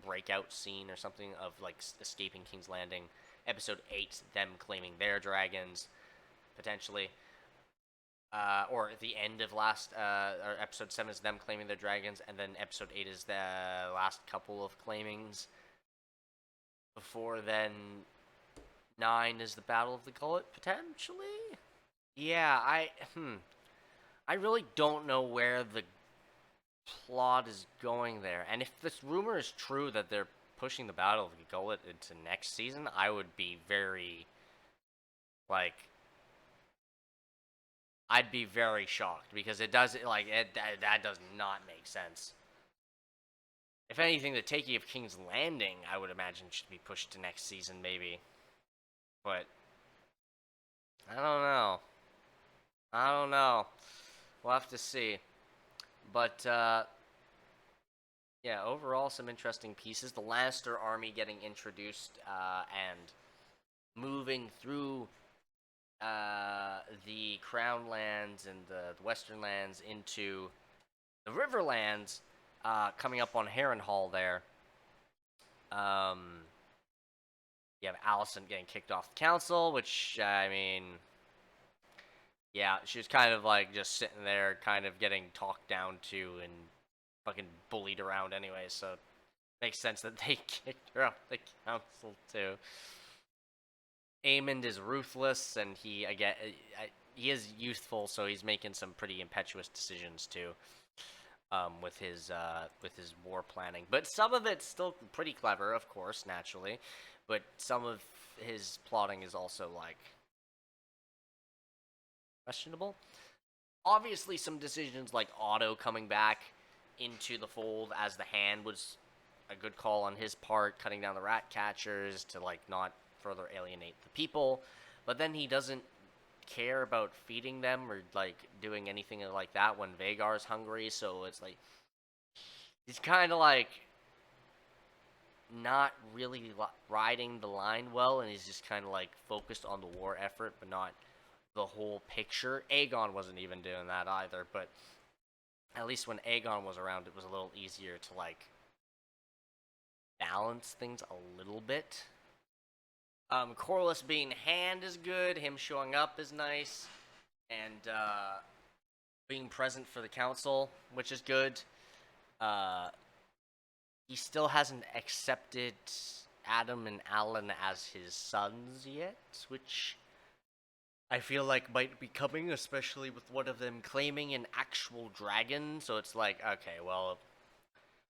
breakout scene or something of like escaping King's Landing. Episode 8, them claiming their dragons, potentially. Or at the end of or episode 7 is them claiming their dragons, and then episode 8 is the last couple of claimings. Before then, 9 is the Battle of the Gullet, potentially? Yeah, I really don't know where the plot is going there. And if this rumor is true that they're pushing the Battle of the Gullet into next season, I would be very, like, I'd be very shocked, because that does not make sense. If anything, the taking of King's Landing, I would imagine, should be pushed to next season, maybe. But I don't know. We'll have to see. But yeah, overall, some interesting pieces. The Lannister army getting introduced and moving through the Crown lands and the Western lands into the Riverlands, coming up on Harrenhal there. You have Alicent getting kicked off the council, which, I mean, yeah, she was kind of like just sitting there, kind of getting talked down to and fucking bullied around anyway, so it makes sense that they kicked her off the council too. Aemond is ruthless, and he is youthful, so he's making some pretty impetuous decisions too, with his war planning. But some of it's still pretty clever, of course, naturally. But some of his plotting is also like questionable. Obviously, some decisions like Otto coming back into the fold as the Hand was a good call on his part, cutting down the rat catchers to like not further alienate the people. But then he doesn't care about feeding them or like doing anything like that when Vagar's hungry, so it's like he's kind of like not really riding the line well, and he's just kind of like focused on the war effort but not the whole picture. Aegon wasn't even doing that either, but at least when Aegon was around, it was a little easier to like balance things a little bit. Corlys being Hand is good, him showing up is nice, and being present for the council, which is good. He still hasn't accepted Adam and Alan as his sons yet, which I feel like might be coming, especially with one of them claiming an actual dragon. So it's like, okay, well,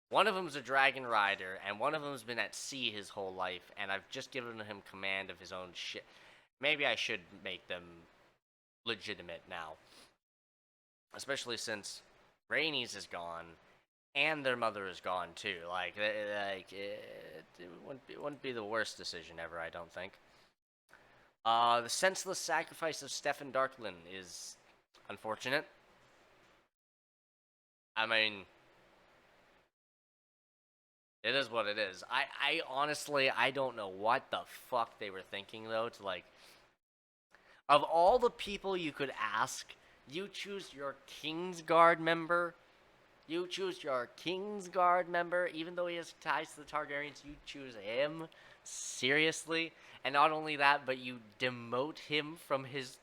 one of them's a dragon rider, and one of them's been at sea his whole life, and I've just given him command of his own shit. Maybe I should make them legitimate now. Especially since Rhaenys is gone, and their mother is gone too. Like it wouldn't be the worst decision ever, I don't think. The senseless sacrifice of Steffan Darklyn is unfortunate. I mean, it is what it is. I honestly, I don't know what the fuck they were thinking, though, to, like, of all the people you could ask, you choose your Kingsguard member You choose your Kingsguard member, even though he has ties to the Targaryens, you choose him? Seriously? And not only that, but you demote him from his,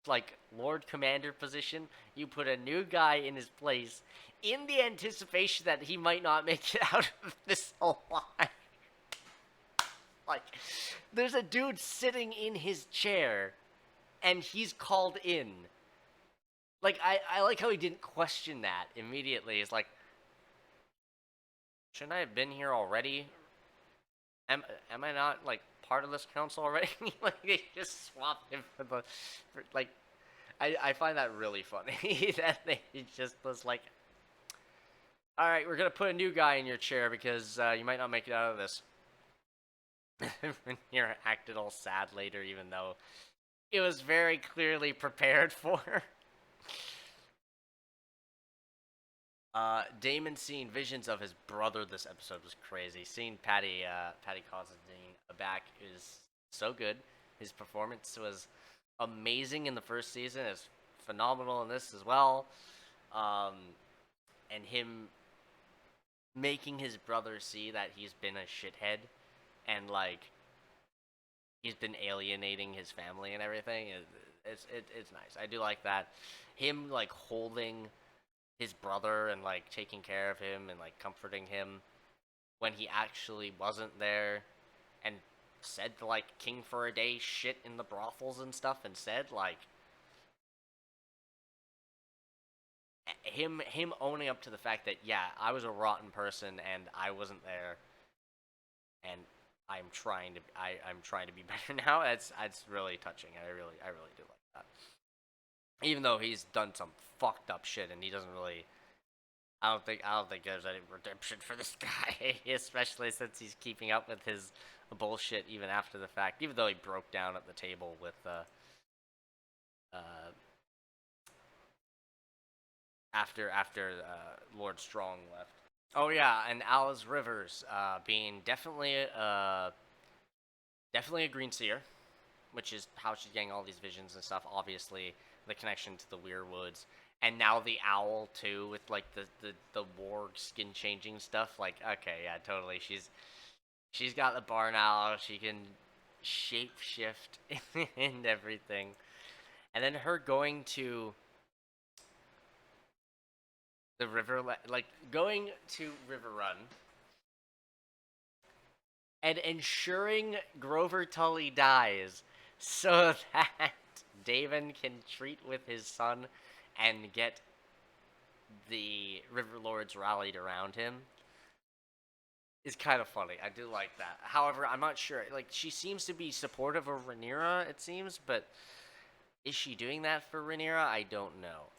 like, Lord Commander position. You put a new guy in his place in the anticipation that he might not make it out of this alive. Like, there's a dude sitting in his chair, and he's called in. Like, I like how he didn't question that immediately. It's like, shouldn't I have been here already? Am I not, like, part of this council already? Like, they just swapped him like, I find that really funny. That they just was like, alright, we're gonna put a new guy in your chair because you might not make it out of this. Rhaenyra acted all sad later, even though it was very clearly prepared for. Daemon seeing visions of his brother this episode was crazy. Seeing Patty Considine back is so good. His performance was amazing in the first season. It's phenomenal in this as well. And him making his brother see that he's been a shithead and, like, he's been alienating his family and everything. It's nice. I do like that. Him, like, holding his brother and, like, taking care of him and, like, comforting him when he actually wasn't there, and said, like, king for a day shit in the brothels and stuff, and said, like, him owning up to the fact that, yeah, I was a rotten person and I wasn't there, and I'm trying to be better now. It's really touching. I really do like that. Even though he's done some fucked up shit, and he doesn't really, I don't think there's any redemption for this guy, especially since he's keeping up with his bullshit even after the fact. Even though he broke down at the table with after Lord Strong left. Oh yeah, and Alice Rivers being definitely a green seer, which is how she's getting all these visions and stuff. Obviously, the connection to the Weirwoods, and now the owl too, with, like, the warg skin changing stuff. Like, okay, yeah, totally. She's got the barn owl. She can shape shift and everything, and then her going to the river, like, going to River Run and ensuring Grover Tully dies so that Daemon can treat with his son and get the River Lords rallied around him is kind of funny. I do like that. However, I'm not sure. Like, she seems to be supportive of Rhaenyra, it seems, but is she doing that for Rhaenyra? I don't know.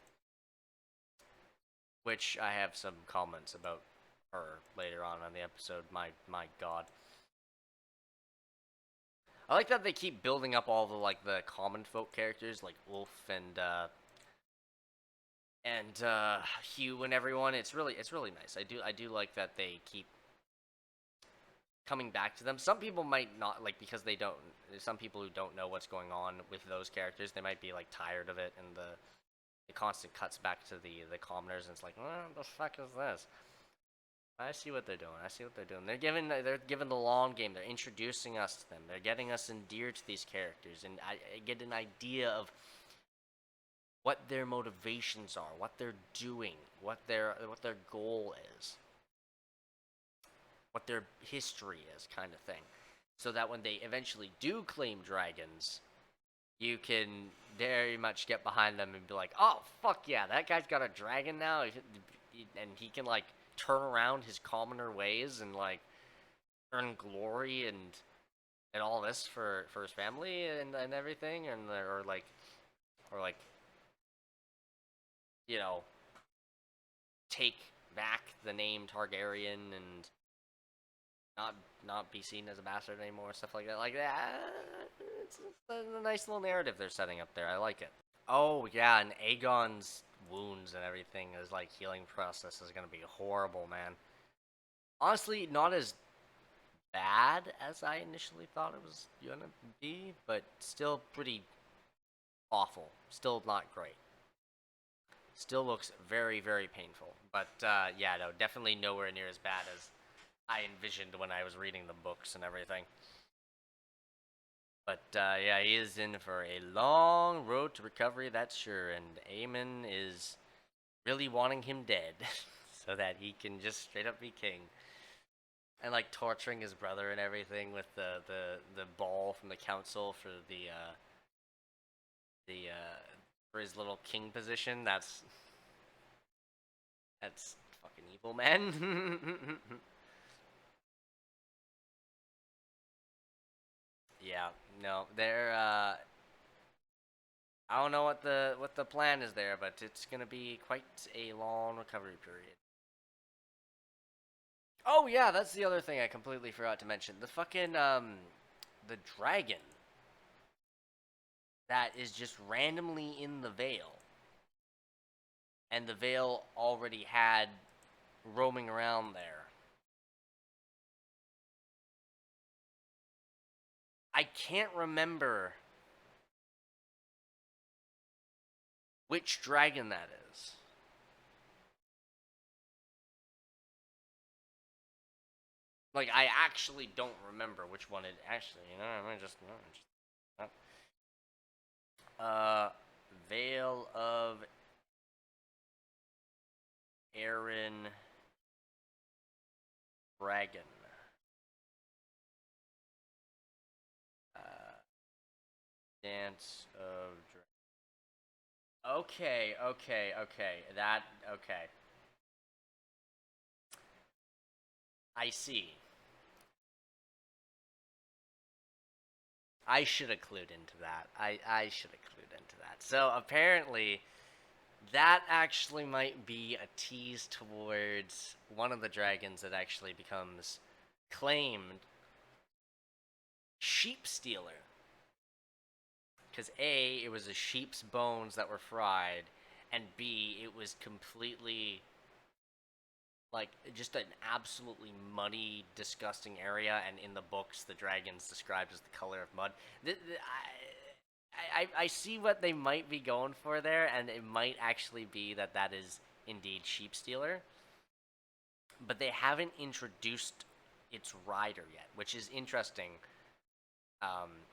Which I have some comments about her later on in the episode. My god. I like that they keep building up all the, like, the common folk characters, like Wolf and Hugh and everyone. It's really nice. I do like that they keep coming back to them. Some people might not, like, because they don't. Some people who don't know what's going on with those characters, they might be, like, tired of it, and the constant cuts back to the commoners, and it's like, what the fuck is this? I see what they're doing. They're giving the long game. They're introducing us to them. They're getting us endeared to these characters, and I get an idea of what their motivations are, what they're doing, what their goal is, what their history is, kind of thing. So that when they eventually do claim dragons, you can very much get behind them and be like, oh, fuck yeah, that guy's got a dragon now, and he can, like, turn around his commoner ways and, like, earn glory and all this for his family and everything, and or like you know, take back the name Targaryen and not be seen as a bastard anymore, stuff like that. Like that, it's a nice little narrative they're setting up there. I like it. Oh yeah, and Aegon's wounds and everything, his, like, healing process is gonna be horrible, man. Honestly, not as bad as I initially thought it was gonna be, but still pretty awful. Still not great. Still looks very, very painful. But yeah, no, definitely nowhere near as bad as I envisioned when I was reading the books and everything. But yeah, he is in for a long road to recovery, that's sure. And Aemon is really wanting him dead so that he can just straight up be king. And like torturing his brother and everything with the ball from the council for for his little king position. That's fucking evil, man. Yeah, no, they're I don't know what the plan is there, but it's gonna be quite a long recovery period. Oh yeah, that's the other thing I completely forgot to mention. The fucking the dragon that is just randomly in the Vale. And the Vale already had roaming around there. I can't remember which dragon that is. Like, I actually don't remember which one it actually, you know, I might just, Vale of Aaron Dragon. Dance of Dragon. Okay. Okay. I see. I should have clued into that. I should have clued into that. So apparently, that actually might be a tease towards one of the dragons that actually becomes claimed sheep stealer. Because A, it was a sheep's bones that were fried, and B, it was completely like just an absolutely muddy, disgusting area, and in the books the dragon's described as the color of mud. I see what they might be going for there, and it might actually be that is indeed sheep stealer, but they haven't introduced its rider yet, which is interesting.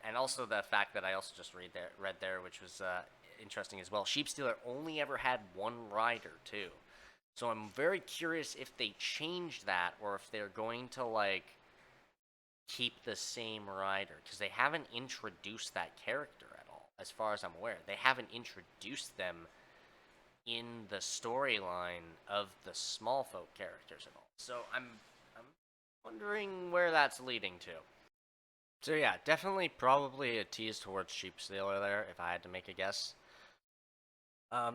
And also the fact that I also just read there, which was interesting as well. Sheep stealer only ever had one rider too. So I'm very curious if they changed that or if they're going to like keep the same rider, because they haven't introduced that character at all, as far as I'm aware. They haven't introduced them in the storyline of the Smallfolk characters at all. So I'm wondering where that's leading to. So yeah, definitely probably a tease towards sheep stealer there, if I had to make a guess.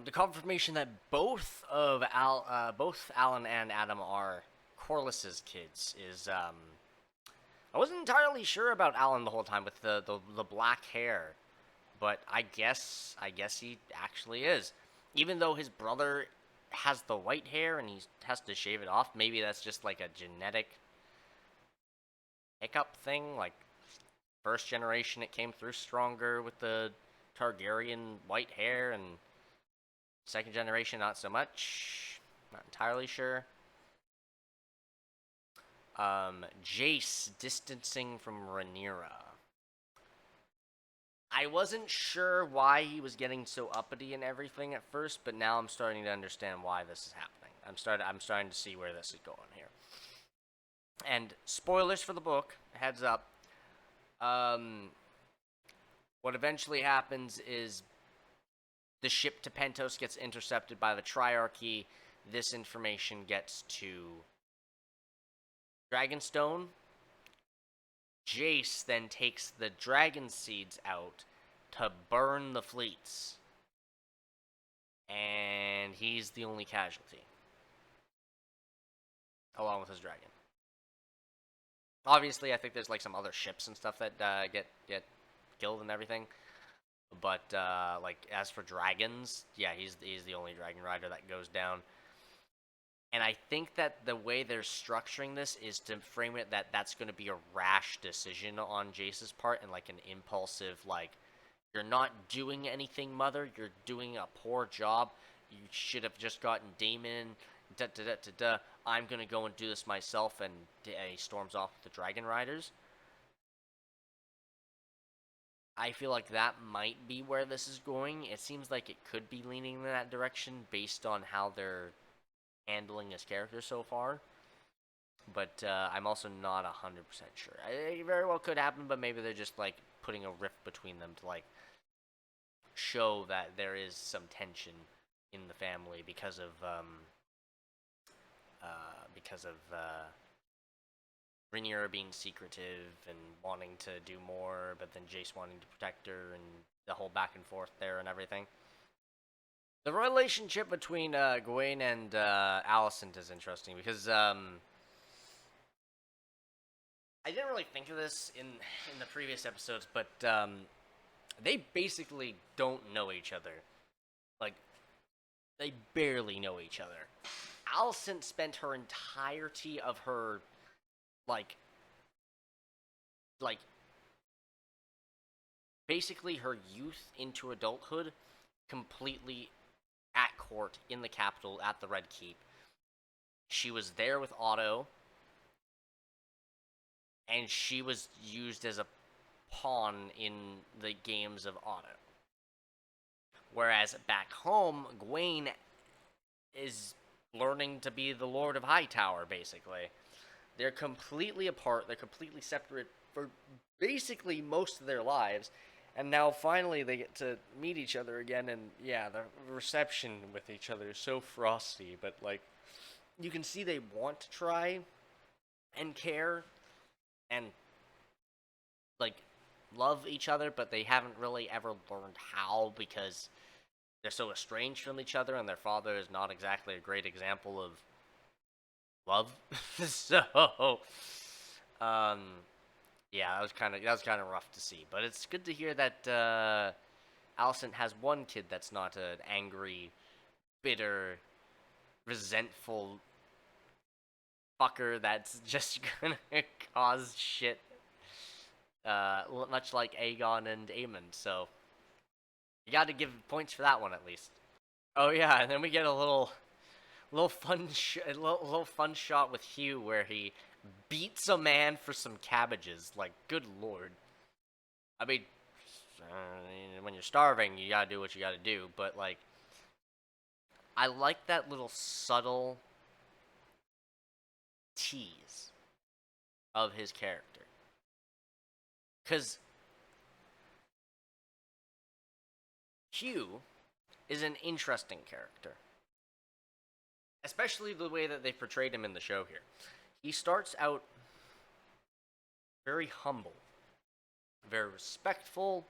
The confirmation that both Alan and Adam are Corliss's kids is I wasn't entirely sure about Alan the whole time with the black hair, but I guess he actually is. Even though his brother has the white hair and he has to shave it off, maybe that's just like a genetic hiccup thing. Like first generation, it came through stronger with the Targaryen white hair, and second generation, not so much. Not entirely sure. Jace distancing from Rhaenyra. I wasn't sure why he was getting so uppity and everything at first, but now I'm starting to understand why this is happening. I'm starting to see where this is going here. And spoilers for the book, heads up. What eventually happens is the ship to Pentos gets intercepted by the Triarchy. This information gets to Dragonstone. Jace then takes the Dragonseeds out to burn the fleets. And he's the only casualty, along with his dragon. Obviously, I think there's like some other ships and stuff that get killed and everything. But like as for dragons, yeah, he's the only dragon rider that goes down. And I think that the way they're structuring this is to frame it that that's going to be a rash decision on Jace's part, and like an impulsive, like, you're not doing anything, mother, you're doing a poor job, you should have just gotten Damon. Da da da da da. I'm gonna go and do this myself, and he storms off with the Dragon Riders. I feel like that might be where this is going. It seems like it could be leaning in that direction based on how they're handling his character so far. But I'm also not 100% sure. It very well could happen, but maybe they're just like putting a rift between them to like show that there is some tension in the family because of Rhaenyra being secretive and wanting to do more, but then Jace wanting to protect her, and the whole back and forth there and everything. The relationship between Gawain and Alicent is interesting because I didn't really think of this in the previous episodes, but they basically don't know each other. Like, they barely know each other. Alicent spent her entirety of her like basically her youth into adulthood completely at court in the capital at the Red Keep. She was there with Otto, and she was used as a pawn in the games of Otto. Whereas back home, Gawain is learning to be the Lord of Hightower, basically. They're completely apart, they're completely separate for basically most of their lives, and now finally they get to meet each other again, and yeah, the reception with each other is so frosty, but like, you can see they want to try and care and like love each other, but they haven't really ever learned how because they're so estranged from each other, and their father is not exactly a great example of love. So, yeah, that was kind of rough to see. But it's good to hear that Alicent has one kid that's not an angry, bitter, resentful fucker that's just gonna cause shit. Much like Aegon and Aemond. So you got to give points for that one at least. Oh yeah, and then we get a little fun shot with Hugh where he beats a man for some cabbages. Like, good lord. I mean, when you're starving, you gotta do what you gotta do. But like, I like that little subtle tease of his character, because Hugh is an interesting character. Especially the way that they portrayed him in the show here. He starts out very humble, very respectful.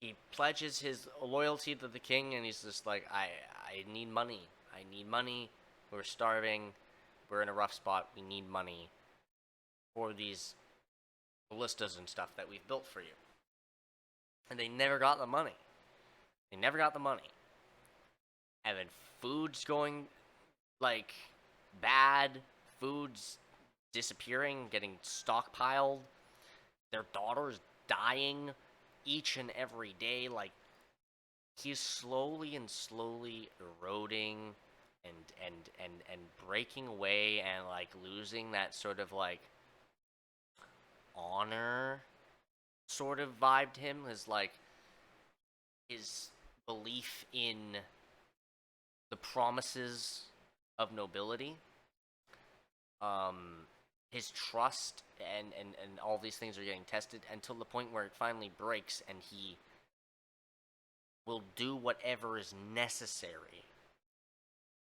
He pledges his loyalty to the king, and he's just like, I need money. I need money. We're starving. We're in a rough spot. We need money for these ballistas and stuff that we've built for you. And they never got the money. They never got the money. And then food's going like bad, food's disappearing, getting stockpiled, their daughter's dying each and every day. Like, he's slowly eroding and breaking away, and like losing that sort of like honor sort of vibe to him. Is like his belief in the promises of nobility, his trust, and all these things are getting tested until the point where it finally breaks, and he will do whatever is necessary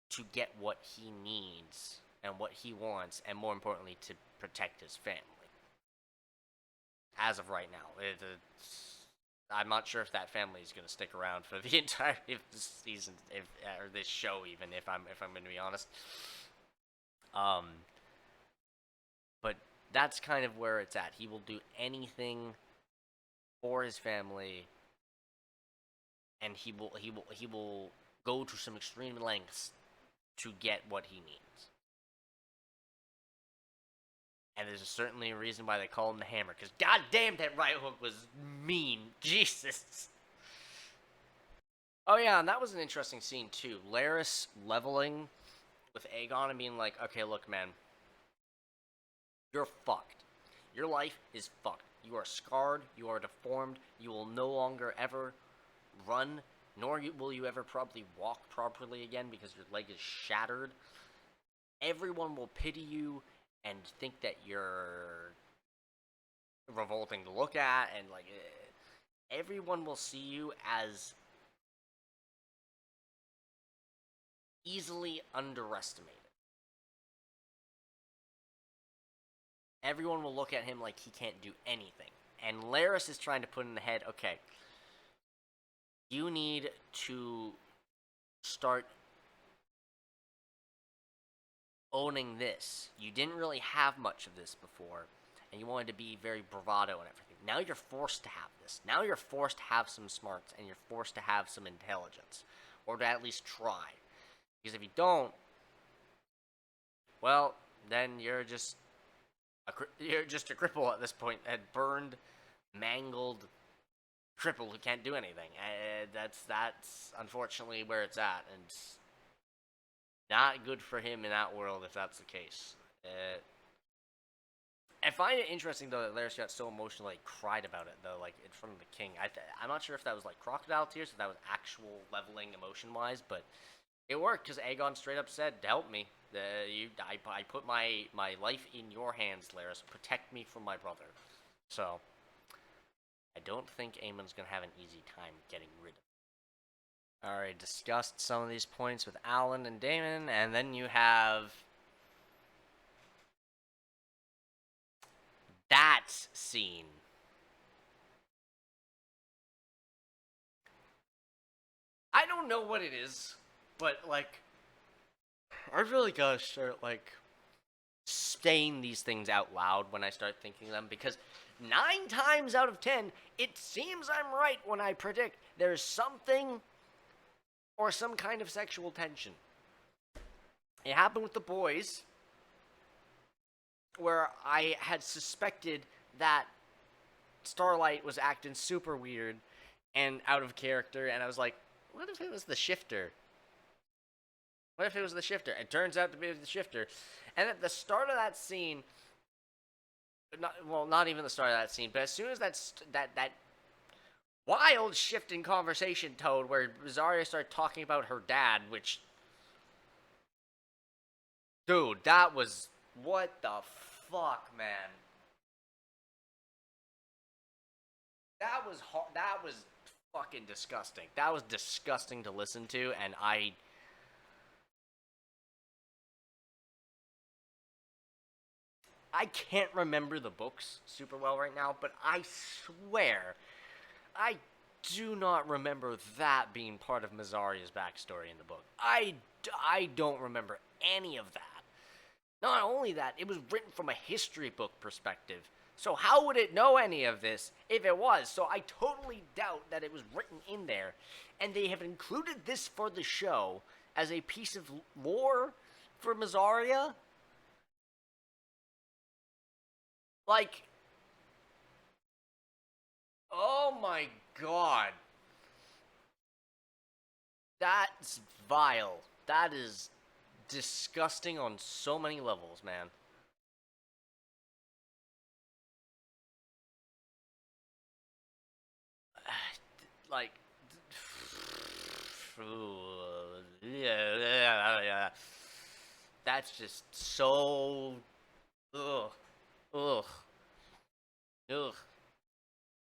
to get what he needs and what he wants, and more importantly, to protect his family. As of right now, I'm not sure if that family is going to stick around for the entirety of this season, or this show, even if I'm going to be honest. But that's kind of where it's at. He will do anything for his family, and he will go to some extreme lengths to get what he needs. And there's certainly a reason why they call him the Hammer, because goddamn, that right hook was mean. Jesus. Oh yeah, and that was an interesting scene too. Laris leveling with Aegon and being like, okay, look, man, you're fucked. Your life is fucked. You are scarred, you are deformed, you will no longer ever run, nor will you ever probably walk properly again because your leg is shattered. Everyone will pity you and think that you're revolting to look at, and like everyone will see you as easily underestimated. Everyone will look at him like he can't do anything. And Laris is trying to put in the head, okay, you need to start owning this. You didn't really have much of this before, and you wanted to be very bravado and everything. Now you're forced to have this. Now you're forced to have some smarts, and you're forced to have some intelligence, or to at least try. Because if you don't, well, then you're just a cripple at this point, a burned, mangled cripple who can't do anything. That's unfortunately where it's at, and it's not good for him in that world if that's the case. I find it interesting though that Laris got so emotional, like cried about it though, like in front of the king. I'm not sure if that was like crocodile tears, if that was actual leveling emotion wise, but it worked because Aegon straight up said, "Help me. I put my life in your hands, Laris. Protect me from my brother." So I don't think Aemon's gonna have an easy time getting rid of it. Alright, discussed some of these points with Alan and Damon, and then you have that scene. I don't know what it is, but like I really gotta start like saying these things out loud when I start thinking them, because 9 times out of 10, it seems I'm right when I predict there's something or some kind of sexual tension. It happened with the boys, where I had suspected that Starlight was acting super weird and out of character, and I was like, what if it was the shifter? What if it was the shifter? It turns out to be the shifter. And at the start of that scene, not even the start of that scene, but as soon as that wild shift in conversation tone where Zarya started talking about her dad, which, dude, that was, what the fuck, man? That was fucking disgusting. That was disgusting to listen to, and I can't remember the books super well right now, but I swear I do not remember that being part of Mazaria's backstory in the book. I don't remember any of that. Not only that, it was written from a history book perspective. So how would it know any of this if it was? So I totally doubt that it was written in there. And they have included this for the show as a piece of lore for Mazaria. Like, oh my god. That's vile. That is disgusting on so many levels, man. Like, yeah. That's just so, ugh.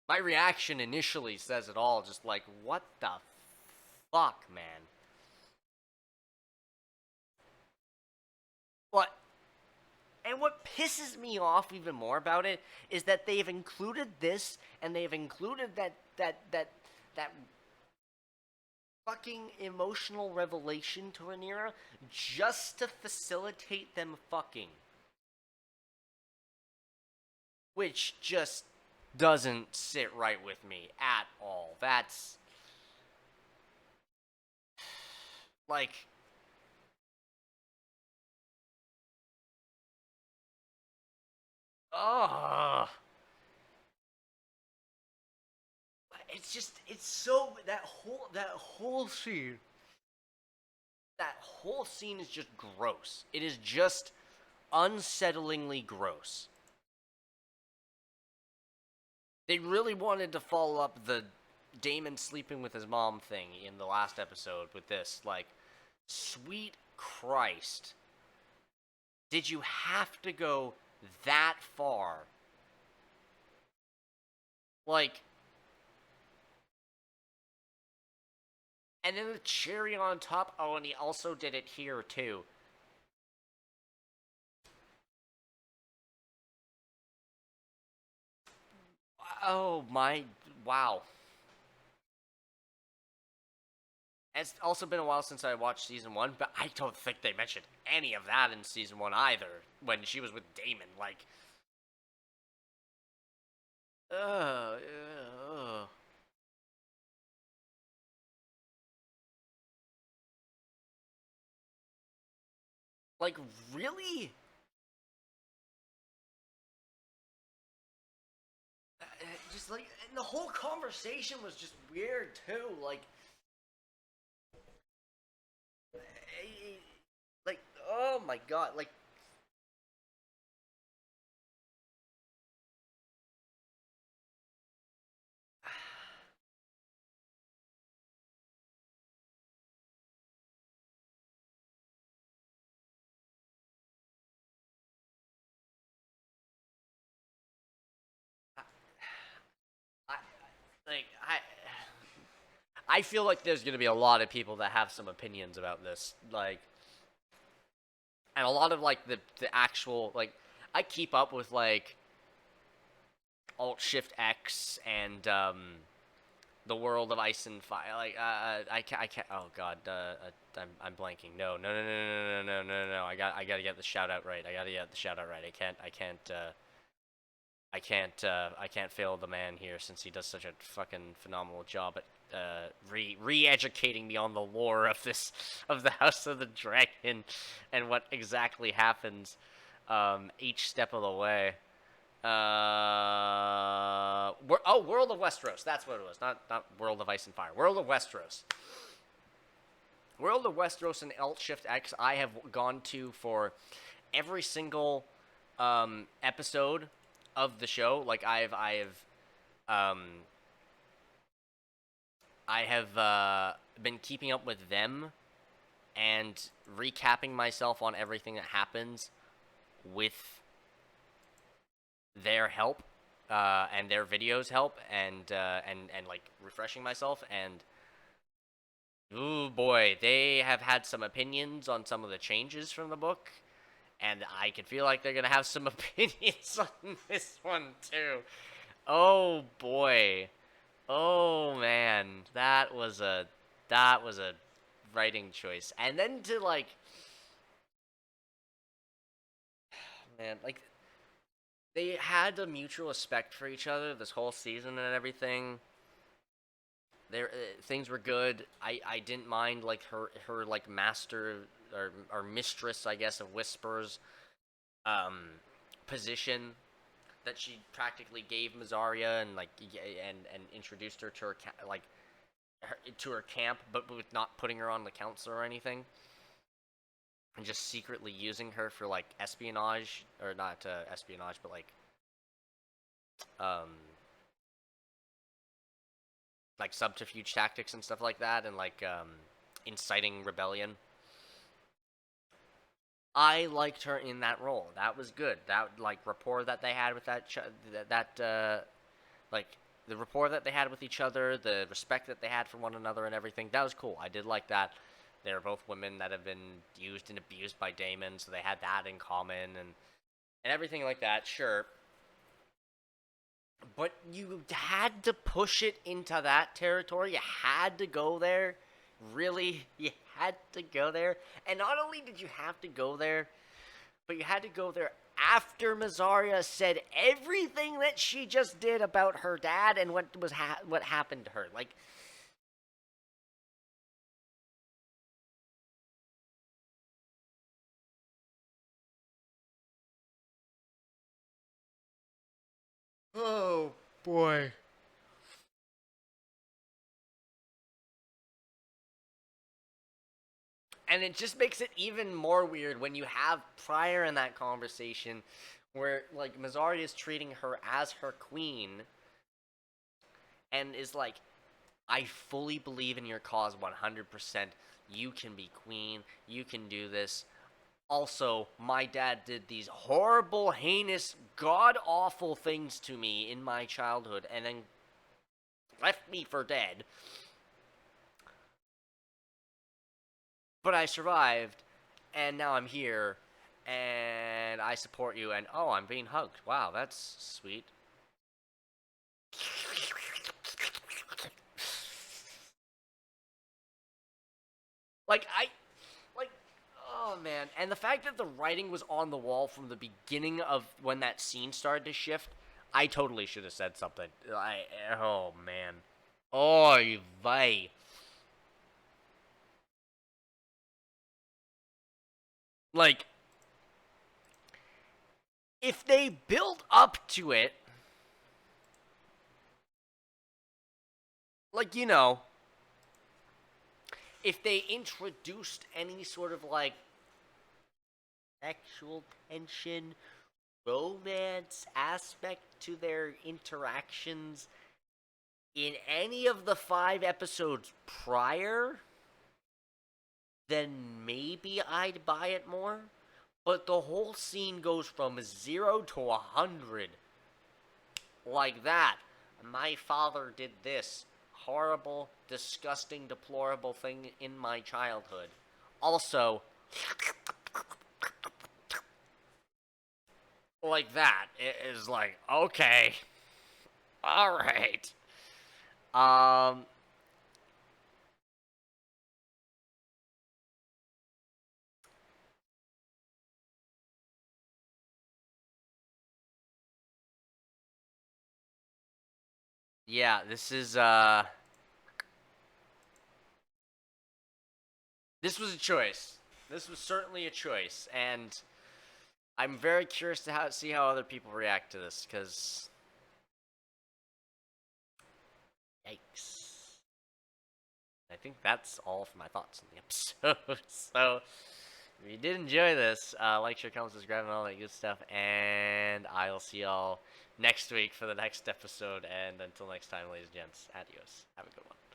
My reaction initially says it all, just like, what the fuck, man? What? And what pisses me off even more about it is that they've included this, and they've included that fucking emotional revelation to Rhaenyra just to facilitate them fucking. Which just doesn't sit right with me at all. That's like, ugh. it's just, it's so, that whole scene, that whole scene is just gross. It is just unsettlingly gross. They really wanted to follow up the Damon sleeping with his mom thing in the last episode with this. Like, sweet Christ. Did you have to go that far? Like, and then the cherry on top, oh, and he also did it here, too. Oh my, wow. It's also been a while since I watched season 1, but I don't think they mentioned any of that in season 1 either, when she was with Damon, like... Ugh, ugh. Like, really? Just like, and the whole conversation was just weird too. Like, oh my god, like. I, like, I feel like there's gonna be a lot of people that have some opinions about this, like, and a lot of like the actual like, I keep up with like Alt Shift X and the World of Ice and Fire. Like, I can't. Oh God, I'm blanking. No. I gotta get the shout out right. I can't fail the man here since he does such a fucking phenomenal job at re-educating me on the lore of the House of the Dragon and what exactly happens each step of the way. World of Westeros. That's what it was. Not World of Ice and Fire. World of Westeros. World of Westeros and Alt Shift X. I have gone to for every single episode of the show. Like I have been keeping up with them and recapping myself on everything that happens with their help and their videos help and like refreshing myself. And ooh boy, they have had some opinions on some of the changes from the book, and I can feel like they're gonna have some opinions on this one too. Oh boy. Oh man, that was a writing choice. And then to like, man, like they had a mutual respect for each other this whole season and everything. There, things were good. I didn't mind like her like master or mistress, I guess, of whispers, position that she practically gave Mazaria and like and introduced her to her to her camp, but with not putting her on the council or anything, and just secretly using her for like espionage, or not espionage, but like subterfuge tactics and stuff like that, and like inciting rebellion. I liked her in that role. That was good. That like rapport that they had with like the rapport that they had with each other, the respect that they had for one another and everything. That was cool. I did like that. They're both women that have been used and abused by Damon, so they had that in common and everything like that. Sure. But you had to push it into that territory. You had to go there. Really? You had to go there. And not only did you have to go there, but you had to go there after Mazaria said everything that she just did about her dad and what happened to her. Like, oh boy. And it just makes it even more weird when you have prior in that conversation where, like, Mazzari is treating her as her queen and is like, I fully believe in your cause 100%. You can be queen. You can do this. Also, my dad did these horrible, heinous, god-awful things to me in my childhood and then left me for dead. But I survived, and now I'm here, and I support you, and oh, I'm being hugged. Wow, that's sweet. Like, oh man. And the fact that the writing was on the wall from the beginning of when that scene started to shift, I totally should have said something. Oh man. Oy vey. Like, if they build up to it, like, you know, if they introduced any sort of, like, sexual tension, romance aspect to their interactions in any of the 5 episodes prior, then maybe I'd buy it more. But the whole scene goes from 0 to 100 like that. My father did this horrible, disgusting, deplorable thing in my childhood. Also, like that, it is like, okay, all right. Yeah, this was a choice. This was certainly a choice, and I'm very curious to see how other people react to this, because yikes. I think that's all for my thoughts on the episode. So, if you did enjoy this, like, share, comment, subscribe, and all that good stuff, and I'll see y'all next week for the next episode, and until next time, ladies and gents, adios. Have a good one.